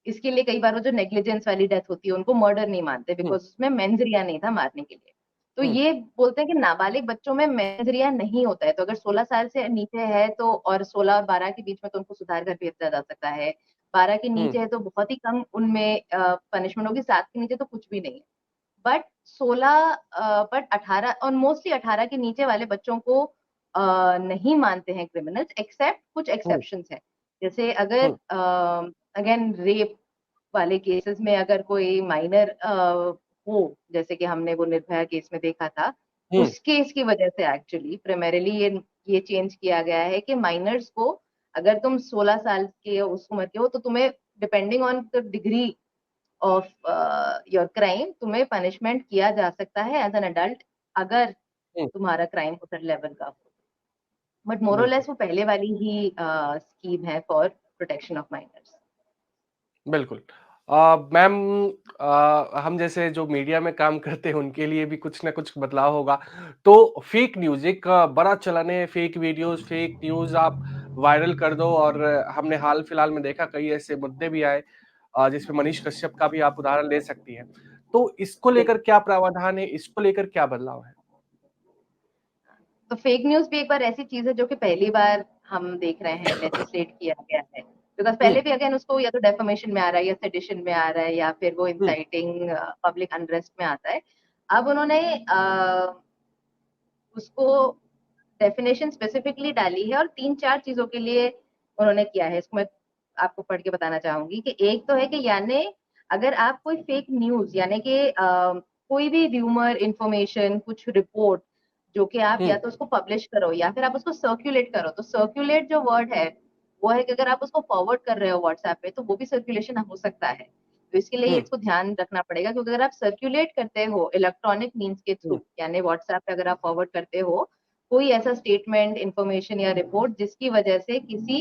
इसके लिए कई बार वो जो नेग्लिजेंस वाली डेथ होती है, उनको मर्डर नहीं मानते, हुँ, बिकॉज़ उसमें मेंस रिया नहीं था मारने के लिए। तो हुँ, ये बोलते हैं कि नाबालिग बच्चों में मेंस रिया नहीं होता है, तो अगर 16 साल से नीचे है तो, और 16 और 12 के बीच में तो उनको सुधार घर भेजा जा सकता है। 12 के हुँ, नीचे है तो बहुत ही कम उनमें पनिशमेंट होगी, 7 के नीचे तो कुछ भी नहीं है। बट 16 बट 18 और मोस्टली 18 के नीचे वाले बच्चों को नहीं मानते हैं क्रिमिनल्स, एक्सेप्ट कुछ हुँ, एक्सेप्शंस हैं। जैसे अगर हुँ, अगेन रेप वाले केसेस में अगर कोई माइनर हो, जैसे कि हमने वो निर्भया केस में देखा था, हुँ, उस केस की वजह से एक्चुअली प्राइमरीली ये चेंज किया गया है कि माइनर्स को, अगर तुम 16 साल के उस उम्र के हो, तो तुम्हें depending on the degree of your crime तुम्हें पनिशमेंट किया जा सकता है एज एन एडल्ट, अगर हुँ, तुम्हारा क्राइम उस लेवल का हो। बट मोर और बिल्कुल। लेस वो पहले वाली ही स्कीम है फॉर प्रोटेक्शन ऑफ माइनर्स। बिल्कुल। मैम, हम जैसे जो मीडिया में काम करते हैं उनके लिए भी कुछ ना कुछ बदलाव होगा। तो फेक न्यूज़ एक बड़ा चलन है, फेक वीडियोज़, फेक न्यूज़ आप वायरल कर दो और हमने हाल-फिलहाल में देखा कई ऐसे मुद्दे भी आए जिसमें मनीष कश्यप का भी आप उदाहरण ले सकती हैं। तो इसको लेकर क्या प्रावधान है? इसको लेकर क्या बदलाव है? तो फेक न्यूज़ भी एक बार ऐसी चीज़ है जो कि पहली बार हम देख रहे हैं लेजिस्लेट किया गया है। बिकॉज़ हुँ, पहले भी अगेन उसको या तो डेफमेशन में आ रहा है या सेडिशन में आ रहा है या फिर वो हुँ, इंसाइटिंग पब्लिक अनरेस्ट में आता है। अब उन्होंने उसको डेफिनेशन स्पेसिफिकली डाली है और 3-4 चीज़ों के लिए उन्होंने किया है। इसको मैं आपको पढ़ के बताना चाहूँगी कि एक तो है कि यानी अगर आप कोई फेक न्यूज़ यानी कि कोई भी र्यूमर, इन्फॉर्मेशन, कुछ रिपोर्ट जो कि आप हुँ, या तो उसको पब्लिश करो या फिर आप उसको सर्कुलेट करो। तो सर्कुलेट जो वर्ड है, वो है कि अगर आप उसको फॉरवर्ड कर रहे हो व्हाट्सएप पे तो वो भी सर्कुलेशन हो सकता है। तो इसके लिए हुँ, इसको ध्यान रखना पड़ेगा, क्योंकि अगर आप सर्कुलेट करते हो इलेक्ट्रॉनिक मीन्स के हुँ, थ्रू यानी व्हाट्सएप पे अगर आप फॉरवर्ड करते हो कोई ऐसा स्टेटमेंट, इंफॉर्मेशन या रिपोर्ट जिसकी वजह से किसी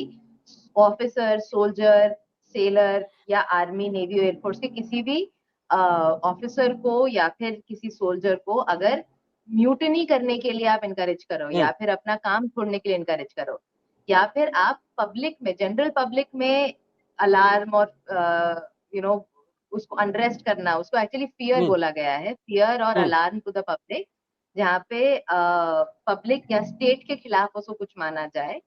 ऑफिसर, सोल्जर, सेलर या आर्मी, नेवी, एयरफोर्स के किसी भी ऑफिसर को या फिर किसी सोल्जर को अगर म्यूटिनी करने के लिए आप इनकरेज करो हुँ, या फिर अपना काम छोड़ने के लिए इनकरेज करो या फिर आप पब्लिक में, जनरल पब्लिक में अलार्म और यू नो उसको अनरेस्ट करना, उसको एक्चुअली फियर हुँ, बोला गया है, फियर और हुँ, अलार्म टू द पब्लिक, जहाँ पे पब्लिक या स्टेट के खिलाफ उसको कुछ माना जाए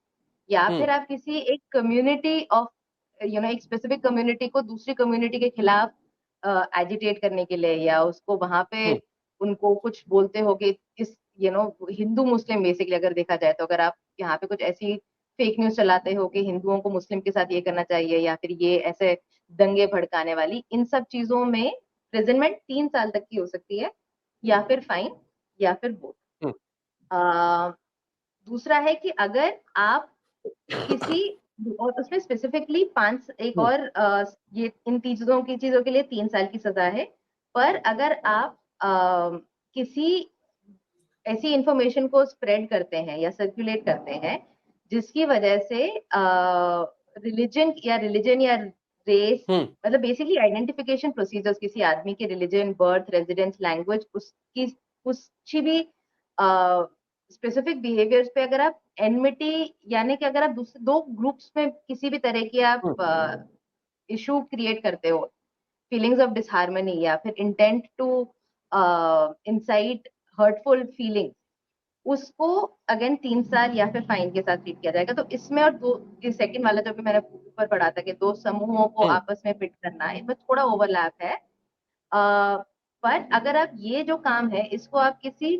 या हुँ, फिर आप किसी एक कम्युनिटी ऑफ एक स्पेसिफिक कम्युनिटी को दूसरी कम्युनिटी के खिलाफ एजिटेट करने के लिए या उसको वहां पे हुँ, उनको कुछ बोलते हो कि इस हिंदू मुस्लिम बेसिकली अगर देखा जाए तो अगर आप यहाँ पे कुछ ऐसी फेक न्यूज चलाते हो कि हिंदुओं को मुस्लिम के साथ ये करना चाहिए या फिर ये ऐसे दंगे भड़काने वाली, इन सब चीजों में प्रिजनमेंट 3 साल तक की हो सकती है या फिर फाइन या फिर बोथ। हुँ, दूसरा है कि अगर आप किसी और उसमें स्पेसिफिकली 5 एक हुँ, और ये इन चीज़ों के लिए 3 साल की सज़ा है। पर अगर आप किसी ऐसी इन्फॉर्मेशन को स्प्रेड करते हैं या सर्कुलेट करते हैं, जिसकी वजह से रिलिजन या रेस, हुँ, मतलब बेसिकली आइडेंटिफिकेशन प्रोसीजर्स किसी आदमी के रिलिजन, बर्थ, रेजिडेंस, लैंग्वेज, उसकी कुछ भी स्पेसिफिक बिहेवियर्स पे अगर आप एनमिटी यानी कि अगर आप दो ग्रुप्स में किसी भी तरह की हुँ, आप इशू क्रिएट करते हो, फीलिंग्स ऑफ डिसहार्मनी या फिर intent to incite hurtful feeling, उसको अगेन 3 साल या फिर फाइन के साथ ट्रीट किया जाएगा। तो इसमें और दो सेकंड वाला जो भी मैंने ऊपर पढ़ा था कि दो समूहों को हुँ, आपस में पिट करना, इसमें थोड़ा ओवरलैप है। पर अगर आप ये जो काम है इसको आप किसी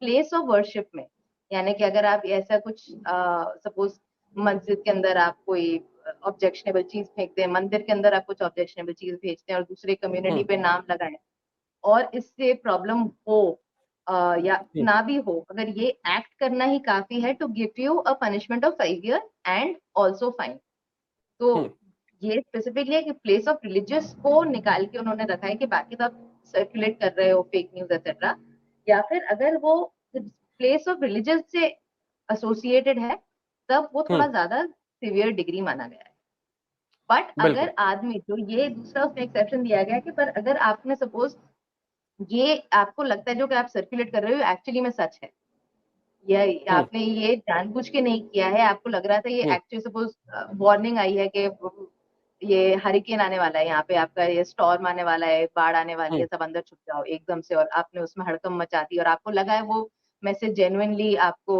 प्लेस ऑफ वर्शिप में, यानी कि अगर आप ऐसा कुछ सपोज मस्जिद के अंदर आप कोई ऑब्जेक्शनेबल चीज फेंकते हैं, मंदिर के अंदर आप कुछ ऑब्जेक्शनेबल चीज भेजते हैं और दूसरे कम्युनिटी हुँ, पे नाम लगाएं और इससे प्रॉब्लम हो या हुँ, ना भी हो, अगर ये एक्ट करना ही काफी है to give you a punishment of 5 year and also fine. तो हुँ, ये स्पेसिफिकली है कि प्लेस ऑफ रिलीजियस को निकाल के उन्होंने रखा है कि बाकी तो आप सर्कुलेट कर रहे हो फेक न्यूज एक्सेट्रा, या फिर अगर वो प्लेस ऑफ रिलीजन से एसोसिएटेड है, तब वो थोड़ा हम्म। ज्यादा सिवियर डिग्री माना गया है। बट बिल्कुल। अगर आदमी, जो ये दूसरा उसमें एक्सेप्शन दिया गया है कि पर अगर आपने सपोज ये आपको लगता है जो कि आप सर्कुलेट कर रहे हो एक्चुअली में सच है, या हम्म। आपने ये जानबूझ के नहीं किया है, आपको लग रहा था ये हम्म। एक्चुअली सपोज वार्निंग आई है कि ये हरिकेन आने वाला है, यहाँ पे आपका ये स्टॉर्म आने वाला है, बाढ़ आने वाली हम्म। है, सब अंदर छुप जाओ एकदम से, और आपने उसमें हड़कम मचा दी और आपको लगा है वो मैसेज जेन्युइनली आपको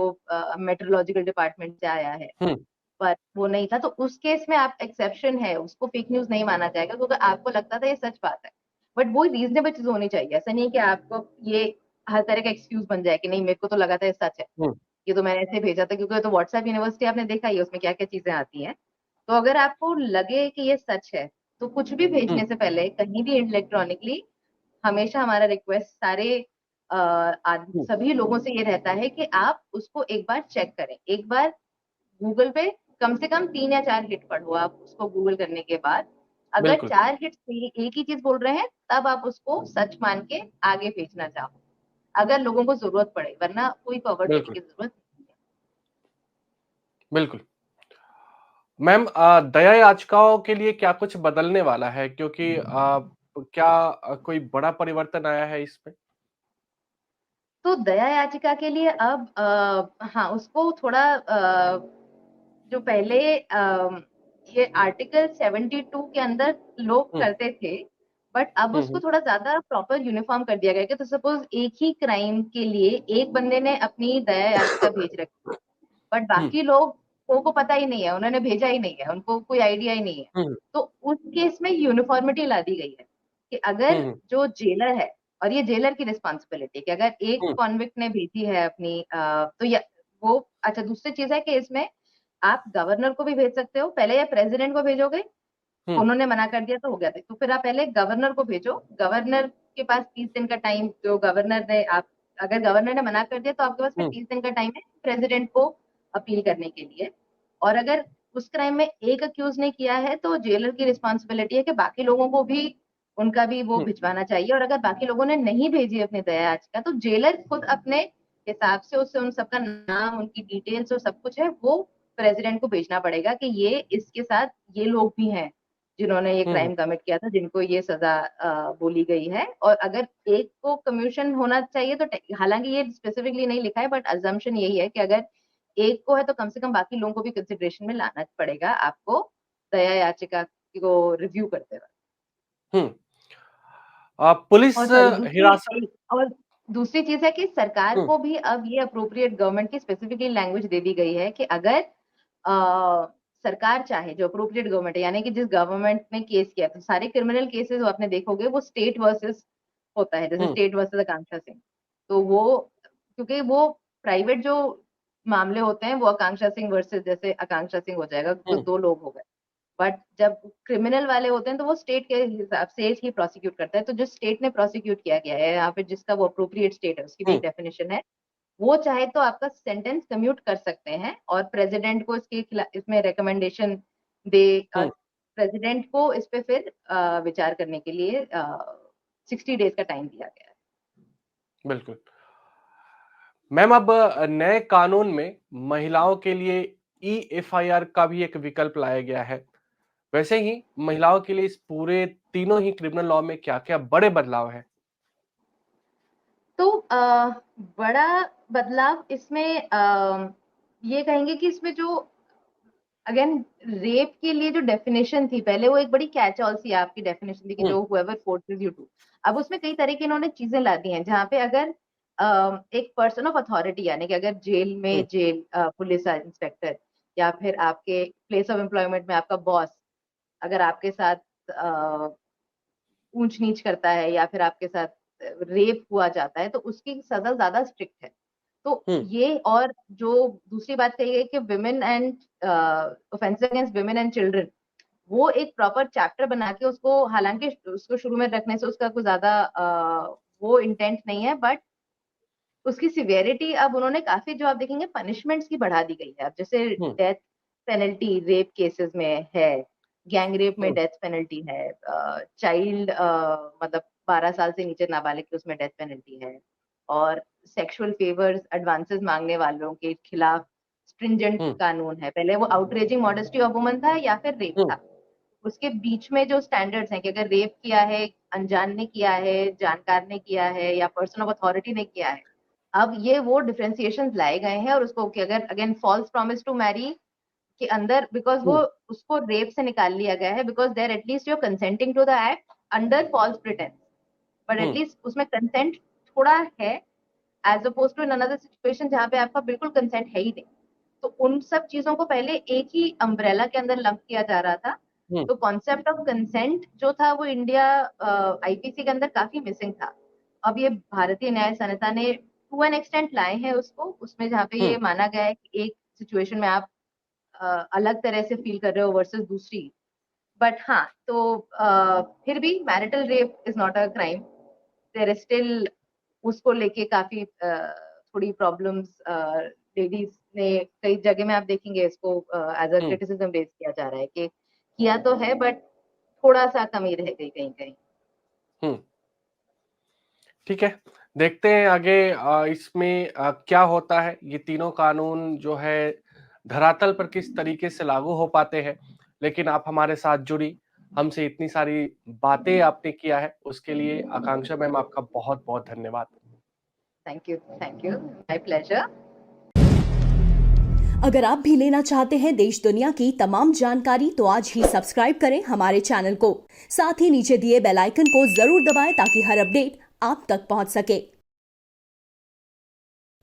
मेट्रोलॉजिकल डिपार्टमेंट से आया है, हम्म। पर वो नहीं था, तो उस केस में आप एक्सेप्शन है, उसको फेक न्यूज नहीं माना जाएगा क्योंकि आपको लगता था ये सच बात है। बट वो रीजनेबल चीज होनी चाहिए, ऐसा नहीं कि आपको ये हर तरह का एक्सक्यूज बन जाए कि नहीं मेरे को तो लगा था ये सच है, हम्म। ये तो मैंने ऐसे भेजा था, क्योंकि तो व्हाट्सएप यूनिवर्सिटी आपने देखा ही है उसमें क्या क्या चीजें आती हैं। तो अगर आपको लगे कि ये सच है, तो कुछ भी हम्म। भेजने से पहले कहीं भी इलेक्ट्रॉनिकली हमेशा हमारा रिक्वेस्ट सारे हम्म। सभी लोगों से ये रहता है कि आप उसको एक बार चेक करें, एक बार गूगल पे कम से कम 3 या 4 हिट पढ़ो आप उसको गूगल करने के बाद। अगर बिल्कुल। 4 हिट एक ही चीज बोल रहे हैं, तब आप उसको सच मान के आगे भेजना चाहो, अगर लोगों को जरूरत पड़े, वरना कोई फॉरवर्ड करने बिल्कुल। की जरूरत नहीं है। बिल्कुल। मैम, दया याचिकाओं के लिए क्या कुछ बदलने वाला है, क्योंकि क्या कोई बड़ा परिवर्तन आया है इसमें? तो दया याचिका के लिए अब हाँ, उसको थोड़ा जो पहले ये आर्टिकल 72 के अंदर लोग हम्म। करते थे, बट अब उसको हम्म। थोड़ा ज्यादा प्रॉपर यूनिफॉर्म कर दिया गया कि तो सपोज एक ही क्राइम के लिए एक बंदे ने अपनी दया याचिका भेज रखी, बट हम्म। बाकी लोग को पता ही नहीं है, उन्होंने भेजा ही नहीं है, उनको कोई आइडिया ही नहीं है। हम्म। तो उस केस में यूनिफॉर्मिटी ला दी गई है कि अगर हम्म। जो जेलर है, और ये जेलर की रिस्पॉन्सिबिलिटी कि अगर एक हम्म। कॉन्विक्ट ने भेजी है अपनी तो या वो, अच्छा दूसरी चीज है कि इसमें आप गवर्नर को भी भेज सकते हो, पहले या प्रेसिडेंट को भेजोगे, हम्म। उन्होंने मना कर दिया तो हो गया था, तो फिर आप पहले गवर्नर को भेजो, गवर्नर के पास 30 दिन का टाइम, जो गवर्नर ने आप, अगर गवर्नर ने मना कर दिया तो आपके पास फिर हम्म। 30 दिन का टाइम है प्रेसिडेंट को अपील करने के लिए। और अगर उस क्राइम में एक अक्यूज ने किया है, तो जेलर की रिस्पॉन्सिबिलिटी है कि बाकी लोगों को भी उनका भी वो हम्म। भिजवाना चाहिए, और अगर बाकी लोगों ने नहीं भेजी अपनी दया याचिका, तो जेलर खुद अपने हिसाब से उससे उन सबका नाम, उनकी डिटेल्स और सब कुछ है वो प्रेसिडेंट को भेजना पड़ेगा कि ये इसके साथ ये लोग भी हैं जिन्होंने ये हम्म। क्राइम कमिट किया था, जिनको ये सजा बोली गई है। और अगर एक को कम्यूशन होना चाहिए, तो हालांकि ये स्पेसिफिकली नहीं लिखा है, बट अजम्पशन यही है कि अगर एक को है तो कम से कम बाकी लोगों को भी कंसिडरेशन में लाना पड़ेगा आपको दया याचिका को रिव्यू करते वक्त। हम्म। पुलिस और सॉरी, दूसरी हिरासत। एक और दूसरी चीज है कि सरकार हम्म। को भी अब ये अप्रोप्रिएट गवर्नमेंट की स्पेसिफिकली लैंग्वेज दे दी गई है कि अगर अ, सरकार चाहे, जो अप्रोप्रिएट गवर्नमेंट है, यानी कि जिस गवर्नमेंट ने केस किया, तो सारे क्रिमिनल केसेस आपने देखोगे वो स्टेट वर्सेस होता है, जैसे हम्म। State versus Akanksha Singh. तो वो, क्योंकि वो प्राइवेट जो मामले होते हैं वो आकांक्षा सिंह वर्सेस जैसे आकांक्षा सिंह हो जाएगा, तो हम्म। 2 लोग हो गए। बट जब क्रिमिनल वाले होते हैं तो वो स्टेट के हिसाब से ही प्रोसिक्यूट करता है, तो जो स्टेट ने प्रोसिक्यूट किया गया है, या फिर जिसका वो अप्रोप्रिएट स्टेट है, उसकी भी एक हम्म। डेफिनेशन है, वो चाहे तो आपका सेंटेंस कम्यूट कर सकते हैं और प्रेसिडेंट को इसके खिलाफ इसमें रिकमेंडेशन दे, हम्म। प्रेसिडेंट को इस पे फिर विचार करने के लिए 60 डेज का टाइम दिया गया है। बिल्कुल। मैम, अब नए कानून में महिलाओं के लिए ई एफआईआर का भी एक विकल्प लाया गया है। वैसे ही महिलाओं के लिए इस पूरे तीनों ही क्रिमिनल लॉ में क्या-क्या बड़े बदलाव हैं? तो बड़ा बदलाव इसमें ये कहेंगे कि इसमें जो अगेन रेप के लिए जो डेफिनेशन थी पहले, वो एक बड़ी कैच ऑल सी आपकी डेफिनेशन थी कि हुँ। जो whoever forces you to, अब उसमें कई तरह की इन्होंने चीजें ला दी हैं, जहाँ पे अगर एक पर्सन ऑफ अथॉरिटी, यानी कि अगर जेल हुँ। में जेल पुलिस इंस्पेक्टर, या फिर आपके प्लेस ऑफ एम्प्लॉयमेंट में आपका बॉस अगर आपके साथ ऊंच नीच करता है, या फिर आपके साथ रेप हुआ जाता है, तो उसकी सजा ज्यादा स्ट्रिक्ट है। तो हुँ। ये, और जो दूसरी बात कही गई कि women and offence against women and children, वो एक प्रॉपर चैप्टर बना के उसको, हालांकि उसको शुरू में रखने से उसका कोई ज्यादा वो इंटेंट नहीं है, बट उसकी सिवियरिटी अब उन्होंने काफी, जो आप देखेंगे पनिशमेंट्स की बढ़ा दी गई है। अब जैसे हुँ। डेथ पेनल्टी रेप केसेस में है, गैंग रेप में हुँ। डेथ पेनल्टी है, चाइल्ड मतलब 12 साल से नीचे नाबालिग की उसमें डेथ पेनल्टी है, और सेक्सुअल फेवर्स एडवांसेस मांगने वालों के खिलाफ स्ट्रिंजेंट हम्म, कानून है। पहले वो आउटरेजिंग मॉडेस्टी ऑफ वुमन था या फिर रेप हम्म, था। उसके बीच में जो स्टैंडर्ड्स हैं कि अगर रेप किया है, अनजान ने किया है, जानकार ने किया है या पर्सन ऑफ अथॉरिटी ने किया है, अब ये वो डिफरेंशिएशन लाए गए हैं और उसको कि अगर again false promise to marry के अंदर, बिकॉज वो हम्म, उसको रेप से निकाल लिया गया है, because there at least your consenting to the act under false pretence, but hmm, at least उसमें कंसेंट थोड़ा है, as opposed to in another situation जहाँ पे आपका बिल्कुल कंसेंट है ही नहीं। तो उन सब चीजों को पहले एक ही अम्ब्रेला के अंदर लंप किया जा रहा था। हम्म, तो कॉन्सेप्ट ऑफ कंसेंट जो था वो इंडिया आईपीसी के अंदर काफी मिसिंग था। अब ये भारतीय न्याय संहिता ने टू एन एक्सटेंट लाए हैं उसको, उसमें जहाँ पे ये हम्म, माना गया है कि एक सिचुएशन में आप अलग तरह से फील कर रहे हो वर्सेस दूसरी। बट हाँ, तो फिर भी marital rape is not a crime. There is still उसको लेके काफी थोड़ी प्रॉब्लम्स लेडीज ने कई जगह में आप देखेंगे इसको as a hmm, criticism raise किया जा रहा है कि किया तो है बट थोड़ा सा कमी रह गई कहीं कहीं। हम्म। ठीक है, देखते हैं आगे इसमें क्या होता है। ये तीनों कानून जो है धरातल पर किस तरीके से लागू हो पाते हैं। लेकिन आप हमारे साथ जुड़ी, हमसे इतनी सारी बातें आपने किया है, उसके लिए आकांक्षा मैम आपका बहुत बहुत धन्यवाद। Thank you, my pleasure. अगर आप भी लेना चाहते हैं देश दुनिया की तमाम जानकारी तो आज ही सब्सक्राइब करें हमारे चैनल को। साथ ही नीचे दिए बेल आइकन को जरूर दबाएं ताकि हर अपडेट आप तक पहुंच सके।